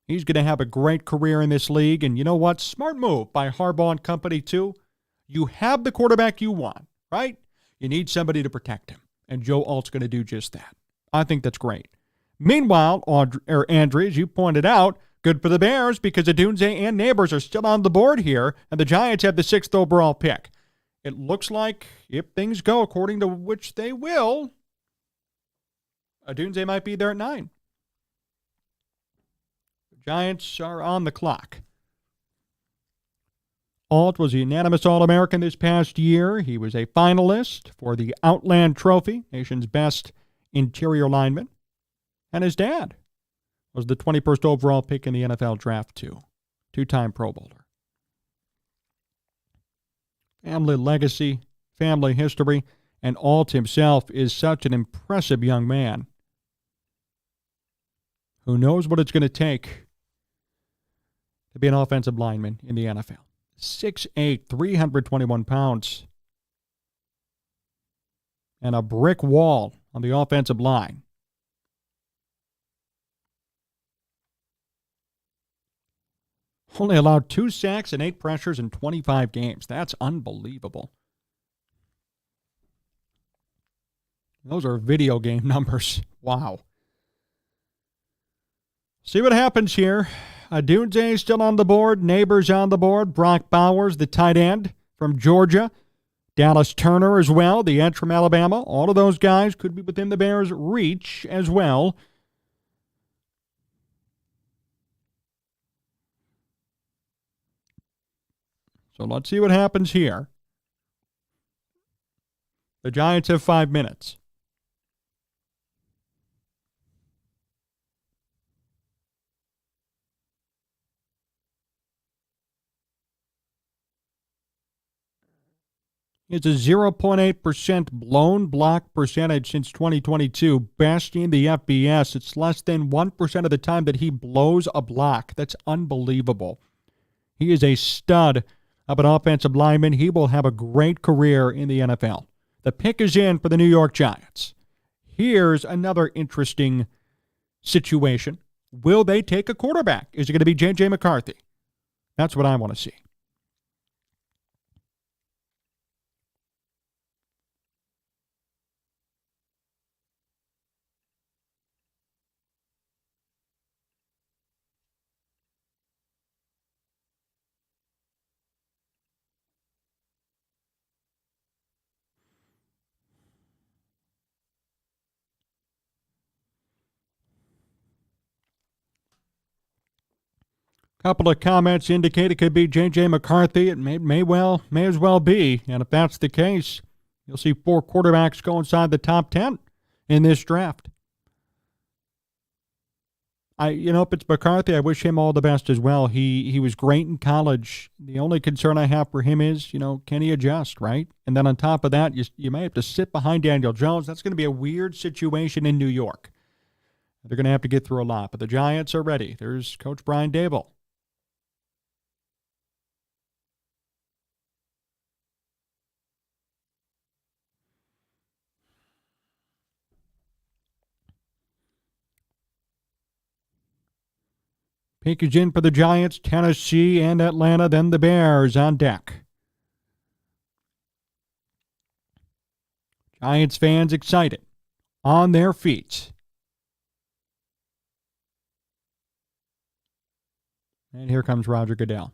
He's going to have a great career in this league. And you know what? Smart move by Harbaugh and company, too. You have the quarterback you want, right? You need somebody to protect him. And Joe Alt's going to do just that. I think that's great. Meanwhile, Andrew, as you pointed out, good for the Bears because Odunze and Nabers are still on the board here. And the Giants have the 6th overall pick. It looks like if things go according to which they will, Odunze might be there at 9. The Giants are on the clock. Alt was a unanimous All-American this past year. He was a finalist for the Outland Trophy, nation's best interior lineman. And his dad was the 21st overall pick in the NFL draft, too. 2-time Pro Bowler. Family legacy, family history, and Alt himself is such an impressive young man who knows what it's going to take to be an offensive lineman in the NFL. 6'8", 321 pounds, and a brick wall on the offensive line. Only allowed 2 sacks and 8 pressures in 25 games. That's unbelievable. Those are video game numbers. Wow. See what happens here. Odunze still on the board. Nabers on the board. Brock Bowers, the tight end from Georgia. Dallas Turner as well, the end from Alabama. All of those guys could be within the Bears' reach as well. So let's see what happens here. The Giants have 5 minutes. It's a 0.8% blown block percentage since 2022, best in the FBS. It's less than 1% of the time that he blows a block. That's unbelievable. He is a stud of an offensive lineman. He will have a great career in the NFL. The pick is in for the New York Giants. Here's another interesting situation. Will they take a quarterback? Is it going to be J.J. McCarthy? That's what I want to see. Couple of comments indicate it could be J.J. McCarthy. It may as well be. And if that's the case, you'll see 4 quarterbacks go inside the top 10 in this draft. If it's McCarthy, I wish him all the best as well. He was great in college. The only concern I have for him is, can he adjust, right? And then on top of that, you may have to sit behind Daniel Jones. That's going to be a weird situation in New York. They're going to have to get through a lot, but the Giants are ready. There's Coach Brian Daboll. Package in for the Giants, Tennessee, and Atlanta, then the Bears on deck. Giants fans excited, on their feet. And here comes Roger Goodell.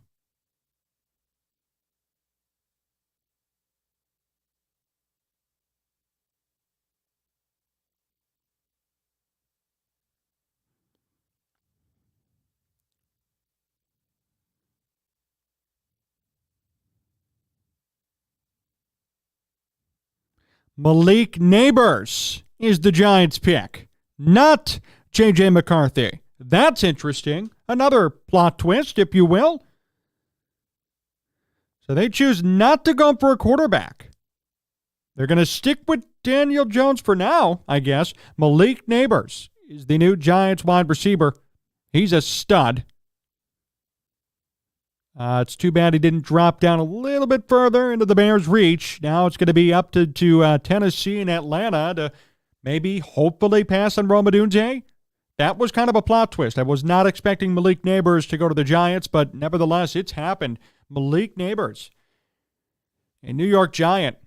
Malik Nabers is the Giants pick, not J.J. McCarthy. That's interesting. Another plot twist, if you will. So they choose not to go for a quarterback. They're going to stick with Daniel Jones for now, I guess. Malik Nabers is the new Giants wide receiver. He's a stud. It's too bad he didn't drop down a little bit further into the Bears' reach. Now it's going to be up to Tennessee and Atlanta to maybe, hopefully, pass on Rome Odunze. That was kind of a plot twist. I was not expecting Malik Nabers to go to the Giants, but nevertheless, it's happened. Malik Nabers, a New York Giant,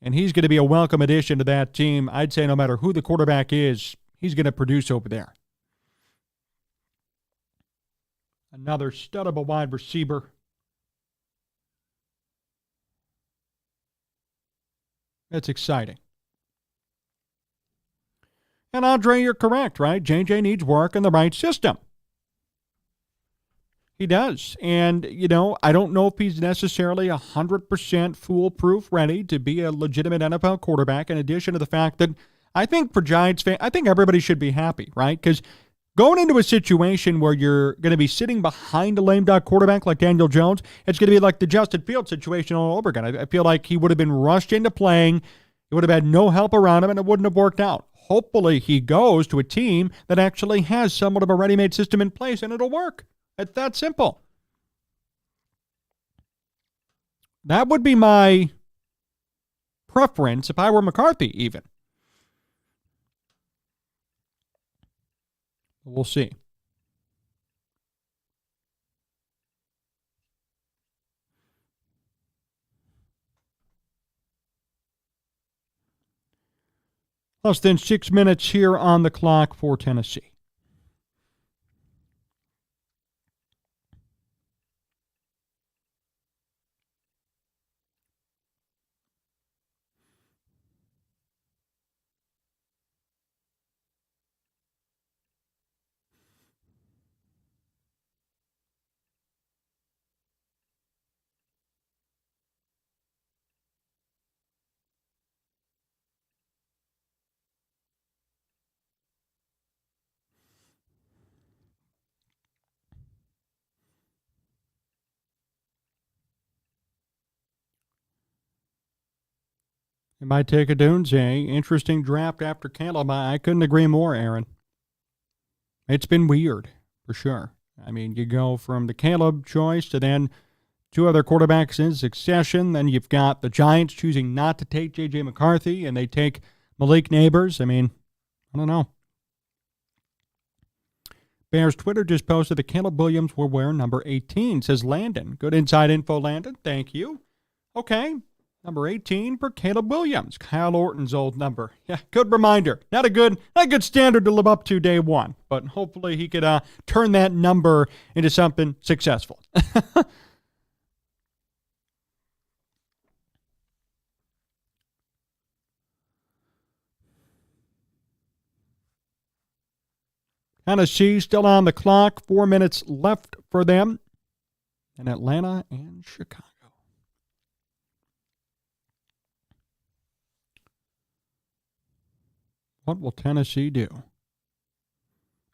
and he's going to be a welcome addition to that team. I'd say no matter who the quarterback is, he's going to produce over there. Another stud of a wide receiver. That's exciting. And Andre, you're correct, right? JJ needs work in the right system. He does. And, I don't know if he's necessarily 100% foolproof ready to be a legitimate NFL quarterback, in addition to the fact that I think for Giants fans, I think everybody should be happy, right? Because going into a situation where you're going to be sitting behind a lame duck quarterback like Daniel Jones, it's going to be like the Justin Fields situation all over again. I feel like he would have been rushed into playing. He would have had no help around him, and it wouldn't have worked out. Hopefully he goes to a team that actually has somewhat of a ready-made system in place, and it'll work. It's that simple. That would be my preference if I were McCarthy, even. We'll see. Less than 6 minutes here on the clock for Tennessee. It might take a Odunze. Interesting draft after Caleb. I couldn't agree more, Aaron. It's been weird, for sure. I mean, you go from the Caleb choice to then 2 other quarterbacks in succession. Then you've got the Giants choosing not to take J.J. McCarthy, and they take Malik Nabers. I mean, I don't know. Bears Twitter just posted that Caleb Williams will wear number 18, says Landon. Good inside info, Landon. Thank you. Okay. Number 18 for Caleb Williams, Kyle Orton's old number. Yeah, good reminder. Not a good standard to live up to day one, but hopefully he could turn that number into something successful. Tennessee still on the clock. 4 minutes left for them. and Atlanta and Chicago. What will Tennessee do?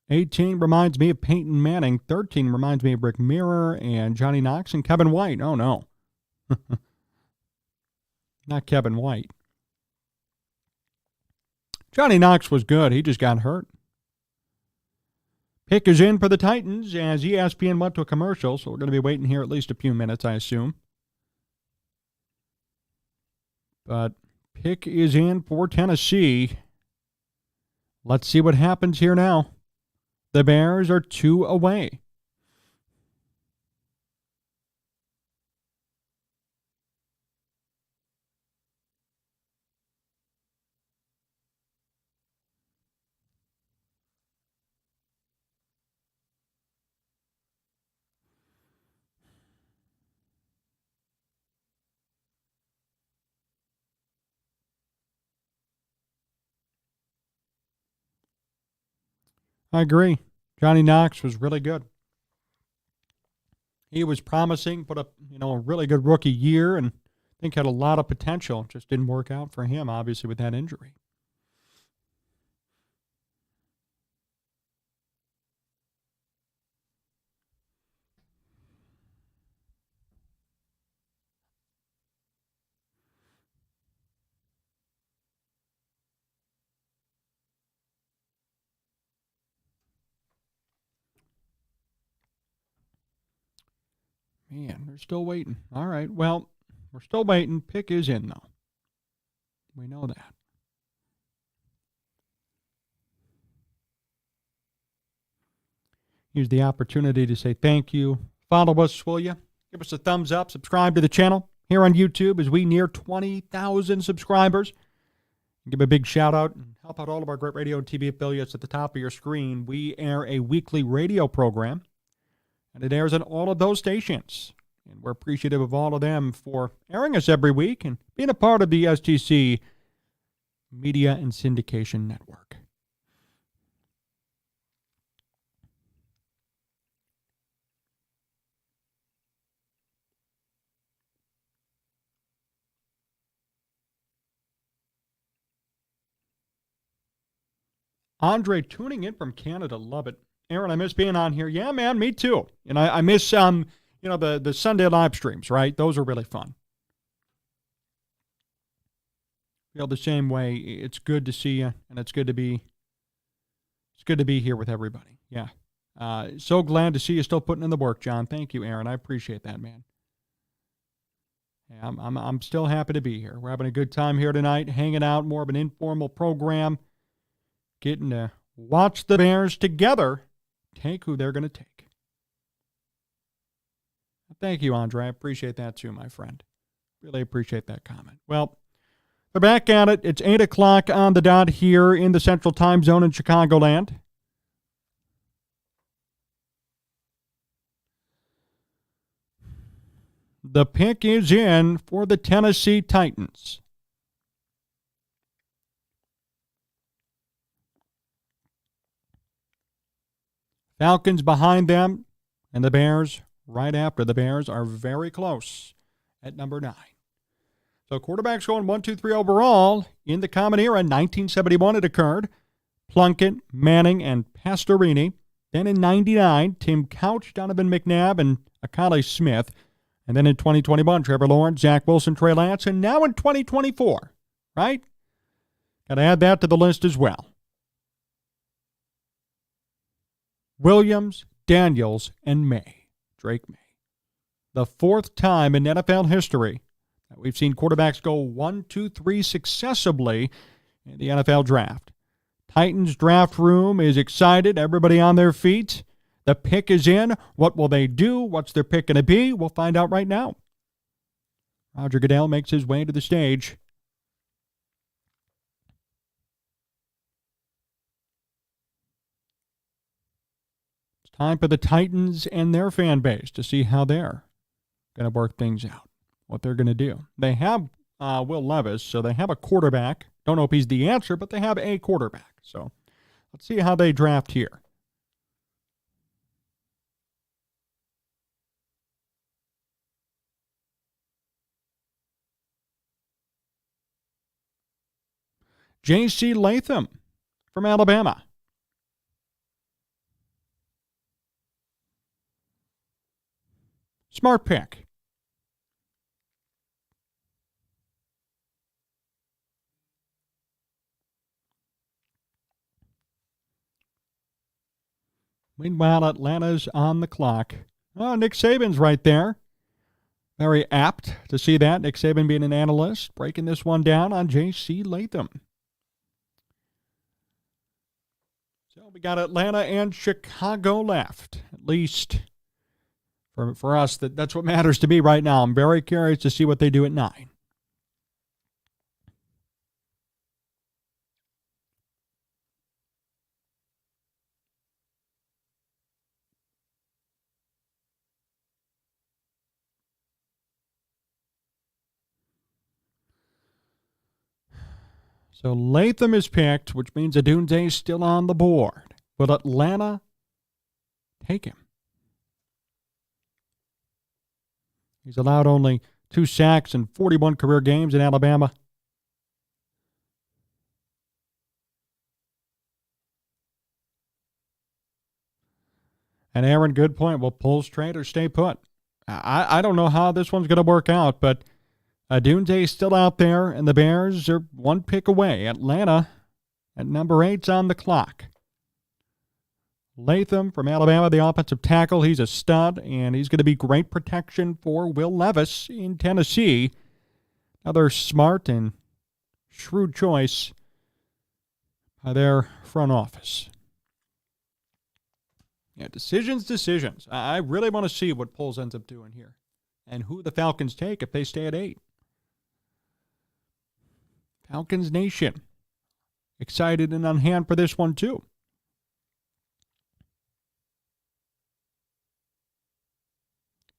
18 reminds me of Peyton Manning. 13 reminds me of Rick Mirror and Johnny Knox and Kevin White. Oh, no. Not Kevin White. Johnny Knox was good. He just got hurt. Pick is in for the Titans as ESPN went to a commercial, so we're going to be waiting here at least a few minutes, I assume. But pick is in for Tennessee. Let's see what happens here now. The Bears are 2 away. I agree. Johnny Knox was really good. He was promising, put up, a really good rookie year, and I think had a lot of potential. Just didn't work out for him, obviously, with that injury. Man, they're still waiting. All right, well, we're still waiting. Pick is in, though. We know that. Here's the opportunity to say thank you. Follow us, will you? Give us a thumbs up. Subscribe to the channel here on YouTube as we near 20,000 subscribers. Give a big shout out and help out all of our great radio and TV affiliates at the top of your screen. We air a weekly radio program, and it airs on all of those stations. And we're appreciative of all of them for airing us every week and being a part of the STC Media and Syndication Network. Andre tuning in from Canada. Love it. Aaron, I miss being on here. Yeah, man, me too. And I miss, the Sunday live streams, right? Those are really fun. Feel the same way. It's good to see you, and it's good to be here with everybody. Yeah. So glad to see you still putting in the work, John. Thank you, Aaron. I appreciate that, man. Yeah, I'm still happy to be here. We're having a good time here tonight, hanging out, more of an informal program, getting to watch the Bears together take who they're going to take. Thank you, Andre. I appreciate that too, my friend. Really appreciate that comment. Well, we're back at it. It's 8 o'clock on the dot here in the Central Time Zone in Chicagoland. The pick is in for the Tennessee Titans. Falcons behind them, and the Bears right after. The Bears are very close at number 9. So quarterbacks going 1, 2, 3 overall. In the Common Era, 1971 it occurred. Plunkett, Manning, and Pastorini. Then in 99, Tim Couch, Donovan McNabb, and Akali Smith. And then in 2021, Trevor Lawrence, Zach Wilson, Trey Lance. And now in 2024, right? Got to add that to the list as well. Williams, Daniels, and May. Drake May. The 4th time in NFL history that we've seen quarterbacks go 1, 2, 3 successively in the NFL draft. Titans draft room is excited. Everybody on their feet. The pick is in. What will they do? What's their pick going to be? We'll find out right now. Roger Goodell makes his way to the stage. Time for the Titans and their fan base to see how they're going to work things out, what they're going to do. They have Will Levis, so they have a quarterback. Don't know if he's the answer, but they have a quarterback. So let's see how they draft here. J.C. Latham from Alabama. Smart pick. Meanwhile, Atlanta's on the clock. Oh, Nick Saban's right there. Very apt to see that. Nick Saban being an analyst, breaking this one down on J.C. Latham. So we got Atlanta and Chicago left. At least for us, that's what matters to me right now. I'm very curious to see what they do at 9. So Latham is picked, which means Odunze is still on the board. Will Atlanta take him? He's allowed only 2 sacks in 41 career games in Alabama. And Aaron, good point. Will pull straight or stay put? I don't know how this one's going to work out, but Odunze is still out there, and the Bears are 1 pick away. Atlanta at number 8's on the clock. Latham from Alabama, the offensive tackle. He's a stud, and he's going to be great protection for Will Levis in Tennessee. Another smart and shrewd choice by their front office. Yeah, decisions. I really want to see what Poles ends up doing here and who the Falcons take if they stay at 8. Falcons Nation. Excited and on hand for this one, too.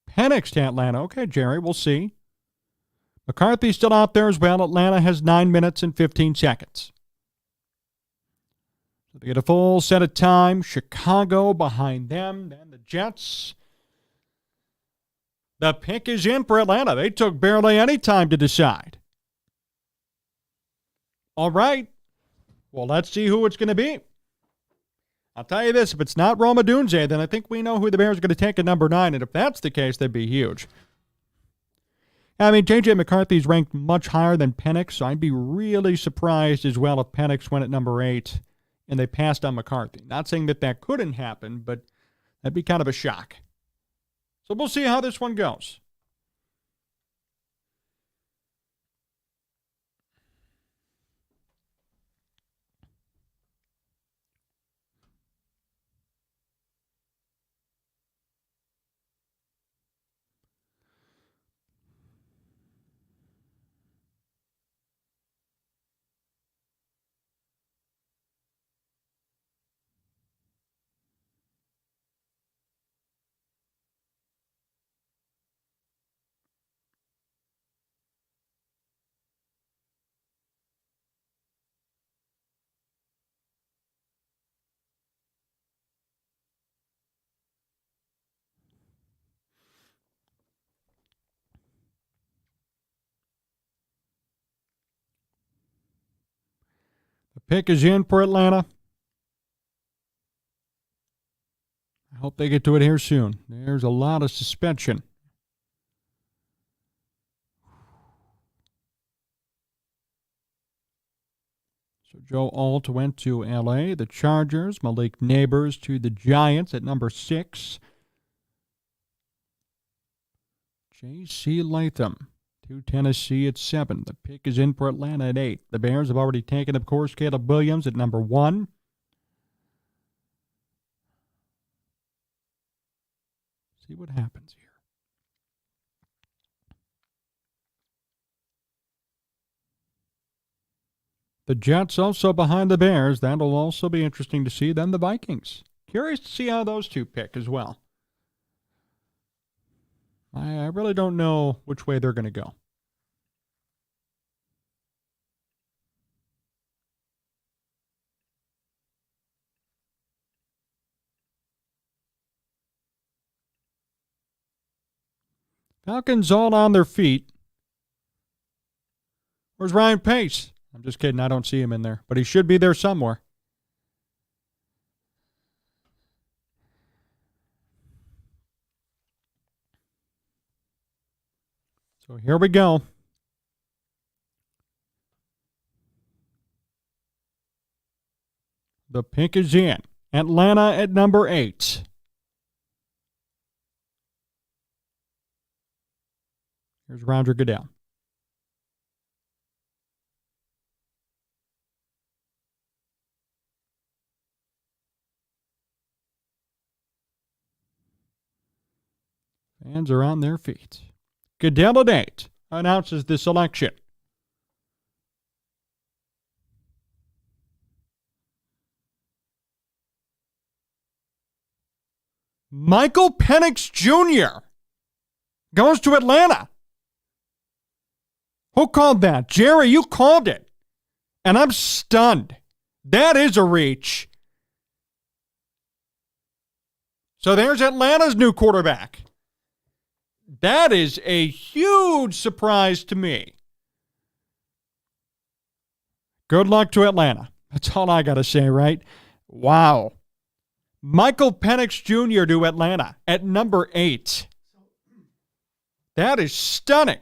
Penix to Atlanta. Okay, Jerry, we'll see. McCarthy's still out there as well. Atlanta has 9 minutes and 15 seconds. So they get a full set of time. Chicago behind them. Then the Jets. The pick is in for Atlanta. They took barely any time to decide. All right. Well, let's see who it's going to be. I'll tell you this, if it's not Rome Odunze, then I think we know who the Bears are going to take at number 9, and if that's the case, that'd be huge. I mean, J.J. McCarthy's ranked much higher than Penix, so I'd be really surprised as well if Penix went at number 8 and they passed on McCarthy. Not saying that couldn't happen, but that'd be kind of a shock. So we'll see how this one goes. The pick is in for Atlanta. I hope they get to it here soon. There's a lot of suspension. So Joe Alt went to L.A. The Chargers. Malik Nabers to the Giants at number 6. J.C. Latham to Tennessee at 7. The pick is in for Atlanta at 8. The Bears have already taken, of course, Caleb Williams at number 1. See what happens here. The Jets also behind the Bears. That'll also be interesting to see. Then the Vikings. Curious to see how those two pick as well. I really don't know which way they're going to go. Falcons all on their feet. Where's Ryan Pace? I'm just kidding. I don't see him in there, but he should be there somewhere. So here we go. The pick is in. Atlanta at number 8. Here's Roger Goodell. Fans are on their feet. Goodell at 8 announces the selection. Michael Penix Jr. goes to Atlanta. Who called that? Jerry, you called it. And I'm stunned. That is a reach. So there's Atlanta's new quarterback. That is a huge surprise to me. Good luck to Atlanta. That's all I got to say, right? Wow. Michael Penix Jr. to Atlanta at number 8. That is stunning.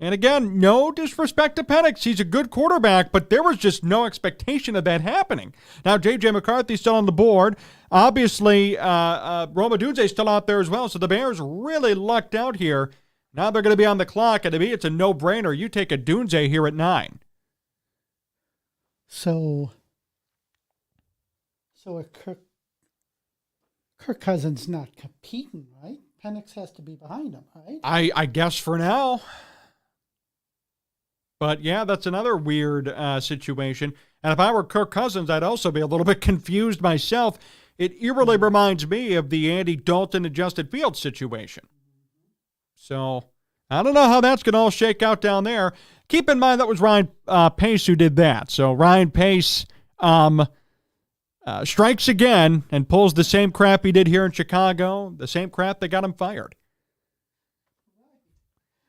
And again, no disrespect to Penix. He's a good quarterback, but there was just no expectation of that happening. Now, J.J. McCarthy's still on the board. Obviously, Rome Odunze is still out there as well, so the Bears really lucked out here. Now they're going to be on the clock, and to me, it's a no-brainer. You take Odunze here at 9. So if Kirk Cousins not competing, right? Penix has to be behind him, right? I guess for now. But, yeah, that's another weird situation. And if I were Kirk Cousins, I'd also be a little bit confused myself. It eerily reminds me of the Andy Dalton and Justin Fields situation. So, I don't know how that's going to all shake out down there. Keep in mind that was Ryan Pace who did that. So, Ryan Pace strikes again and pulls the same crap he did here in Chicago, the same crap that got him fired.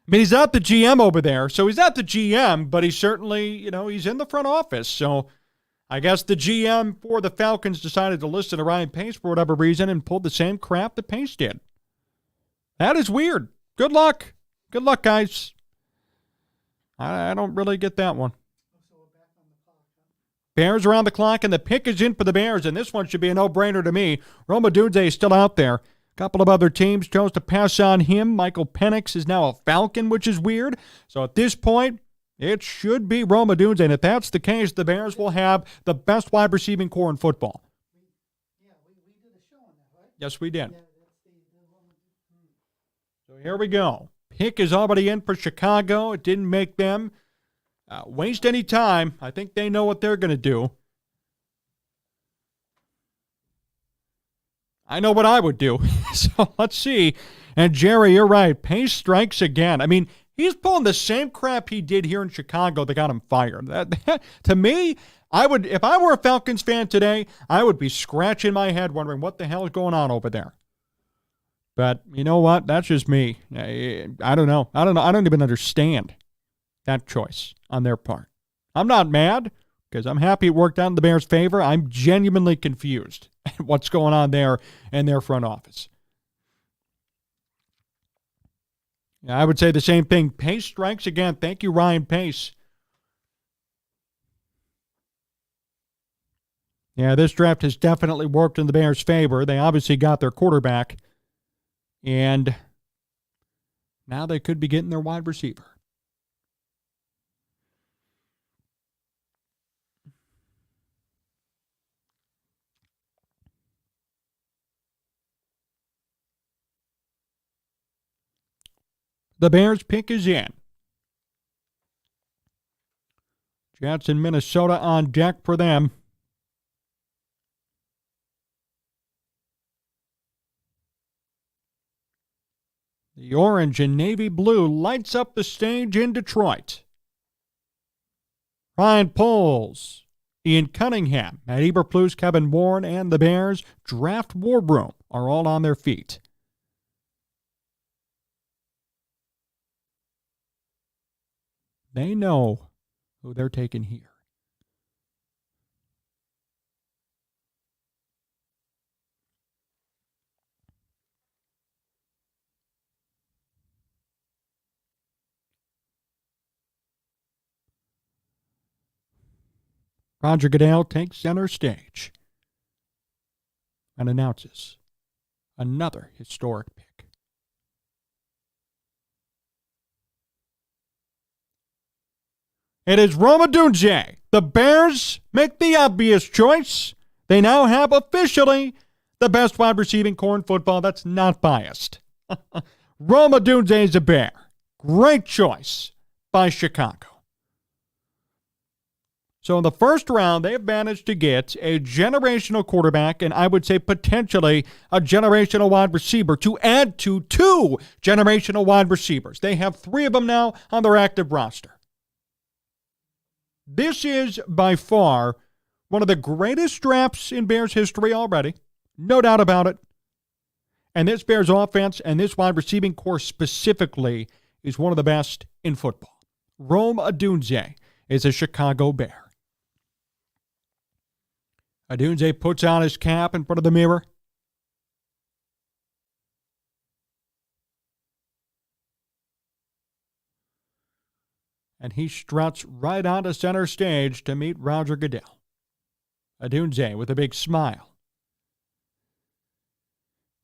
I mean, he's not the GM over there, so he's not the GM, but he's certainly, he's in the front office. So I guess the GM for the Falcons decided to listen to Ryan Pace for whatever reason and pulled the same crap that Pace did. That is weird. Good luck. Good luck, guys. I don't really get that one. Bears are on the clock, and the pick is in for the Bears, and this one should be a no-brainer to me. Rome Odunze is still out there. A couple of other teams chose to pass on him. Michael Penix is now a Falcon, which is weird. So at this point, it should be Rome Odunze. And if that's the case, the Bears will have the best wide receiving core in football. Yeah, we did a show on that, right? Yes, we did. So here we go. Pick is already in for Chicago. It didn't make them waste any time. I think they know what they're going to do. I know what I would do. So let's see. And Jerry, you're right. Pace strikes again. I mean, he's pulling the same crap he did here in Chicago that got him fired. To me, if I were a Falcons fan today, I would be scratching my head wondering what the hell is going on over there. But you know what? That's just me. I don't know. I don't even understand that choice on their part. I'm not mad because I'm happy it worked out in the Bears' favor. I'm genuinely confused at what's going on there in their front office. I would say the same thing. Pace strikes again. Thank you, Ryan Pace. Yeah, this draft has definitely worked in the Bears' favor. They obviously got their quarterback, and now they could be getting their wide receiver. The Bears pick is in. Jets in Minnesota on deck for them. The orange and navy blue lights up the stage in Detroit. Ryan Poles, Ian Cunningham, Matt Eberflus, Kevin Warren, and the Bears draft war room are all on their feet. They know who they're taking here. Roger Goodell takes center stage and announces another historic pick. It is Rome Odunze. The Bears make the obvious choice. They now have officially the best wide receiving core in football. That's not biased. Rome Odunze is a Bear. Great choice by Chicago. So in the first round, they have managed to get a generational quarterback and I would say potentially a generational wide receiver to add to 2 generational wide receivers. They have 3 of them now on their active roster. This is by far one of the greatest drafts in Bears history already. No doubt about it. And this Bears offense and this wide receiving core specifically is one of the best in football. Rome Odunze is a Chicago Bear. Odunze puts on his cap in front of the mirror. And he struts right onto center stage to meet Roger Goodell. Odunze with a big smile.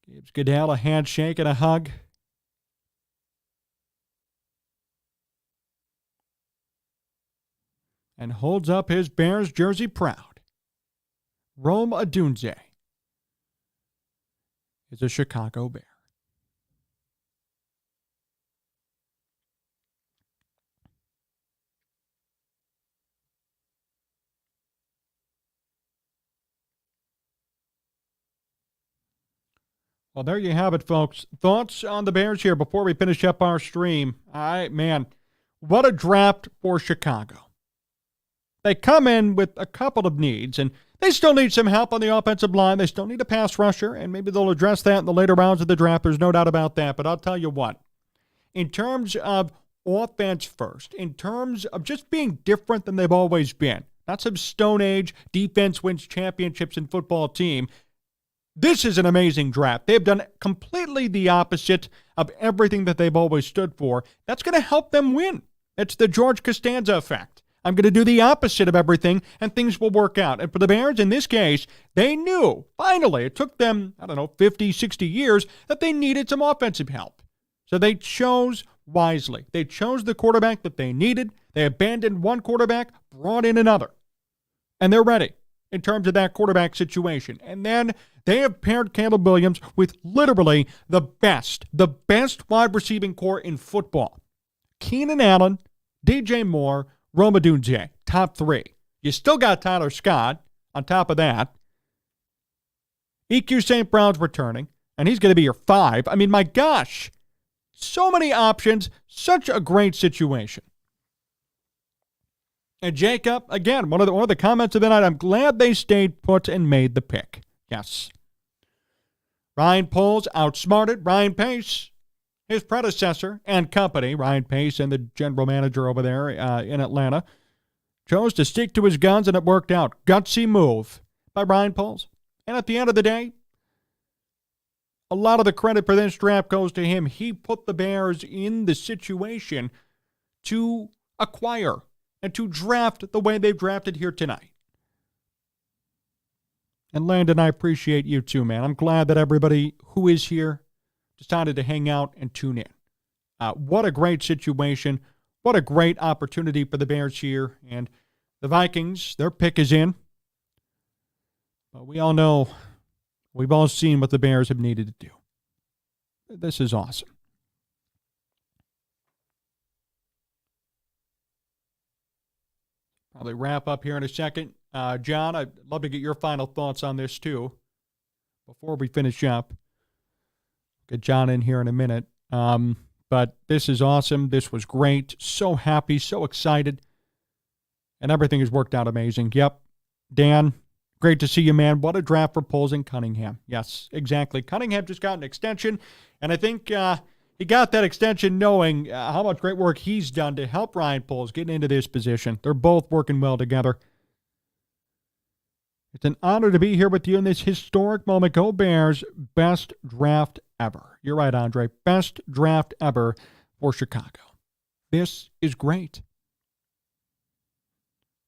Gives Goodell a handshake and a hug. And holds up his Bears jersey proud. Rome Odunze is a Chicago Bear. Well, there you have it, folks. Thoughts on the Bears here before we finish up our stream. Man, what a draft for Chicago. They come in with a couple of needs, and they still need some help on the offensive line. They still need a pass rusher, and maybe they'll address that in the later rounds of the draft. There's no doubt about that. But I'll tell you what, in terms of offense first, in terms of just being different than they've always been, not some Stone Age defense wins championships in football team, this is an amazing draft. They've done completely the opposite of everything that they've always stood for. That's going to help them win. It's the George Costanza effect. I'm going to do the opposite of everything, and things will work out. And for the Bears, in this case, they knew, finally, it took them, 50, 60 years, that they needed some offensive help. So they chose wisely. They chose the quarterback that they needed. They abandoned one quarterback, brought in another. And they're ready in terms of that quarterback situation. And then they have paired Caleb Williams with literally the best wide receiving core in football. Keenan Allen, DJ Moore, Rome Odunze, top 3. You still got Tyler Scott on top of that. EQ St. Brown's returning, and he's going to be your 5. I mean, my gosh, so many options, such a great situation. And Jacob, again, one of the comments of the night, I'm glad they stayed put and made the pick. Yes. Ryan Poles outsmarted Ryan Pace. His predecessor and company, Ryan Pace and the general manager over there in Atlanta, chose to stick to his guns, and it worked out. Gutsy move by Ryan Poles. And at the end of the day, a lot of the credit for this draft goes to him. He put the Bears in the situation to acquire and to draft the way they've drafted here tonight. And Landon, I appreciate you too, man. I'm glad that everybody who is here decided to hang out and tune in. What a great situation. What a great opportunity for the Bears here. And the Vikings, their pick is in. But we all know, we've all seen what the Bears have needed to do. This is awesome. Probably wrap up here in a second. John, I'd love to get your final thoughts on this too before we finish up. Get John in here in a minute. But this is awesome. This was great. So happy, so excited. And everything has worked out amazing. Yep. Dan, great to see you, man. What a draft for Poles and Cunningham. Yes, exactly. Cunningham just got an extension. And I think he got that extension knowing how much great work he's done to help Ryan Poles get into this position. They're both working well together. It's an honor to be here with you in this historic moment. Go Bears, best draft ever. You're right, Andre. Best draft ever for Chicago. This is great.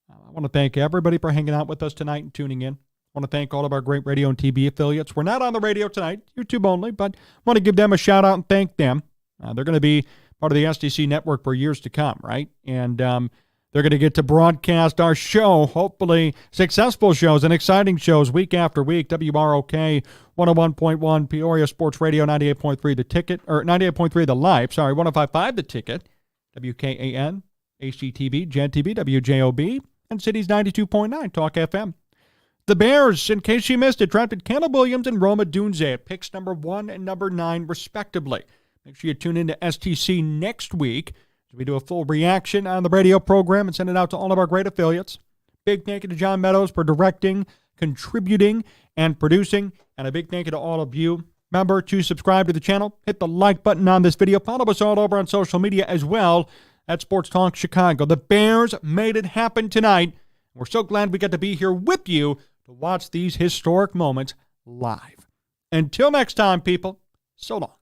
I want to thank everybody for hanging out with us tonight and tuning in. I want to thank all of our great radio and TV affiliates. We're not on the radio tonight, YouTube only, but I want to give them a shout out and thank them. They're going to be part of the SDC network for years to come, right? And they're going to get to broadcast our show, hopefully successful shows and exciting shows week after week. WROK 101.1, Peoria Sports Radio 98.3 The Ticket, or 98.3 The Live, 105.5 The Ticket, WKAN, HGTV, GenTV, WJOB, and Cities 92.9, Talk FM. The Bears, in case you missed it, drafted Caleb Williams and Rome Odunze at picks number 1 and number 9, respectively. Make sure you tune in to STC next week. We do a full reaction on the radio program and send it out to all of our great affiliates. Big thank you to John Meadows for directing, contributing, and producing. And a big thank you to all of you. Remember to subscribe to the channel. Hit the like button on this video. Follow us all over on social media as well at Sports Talk Chicago. The Bears made it happen tonight. We're so glad we got to be here with you to watch these historic moments live. Until next time, people, so long.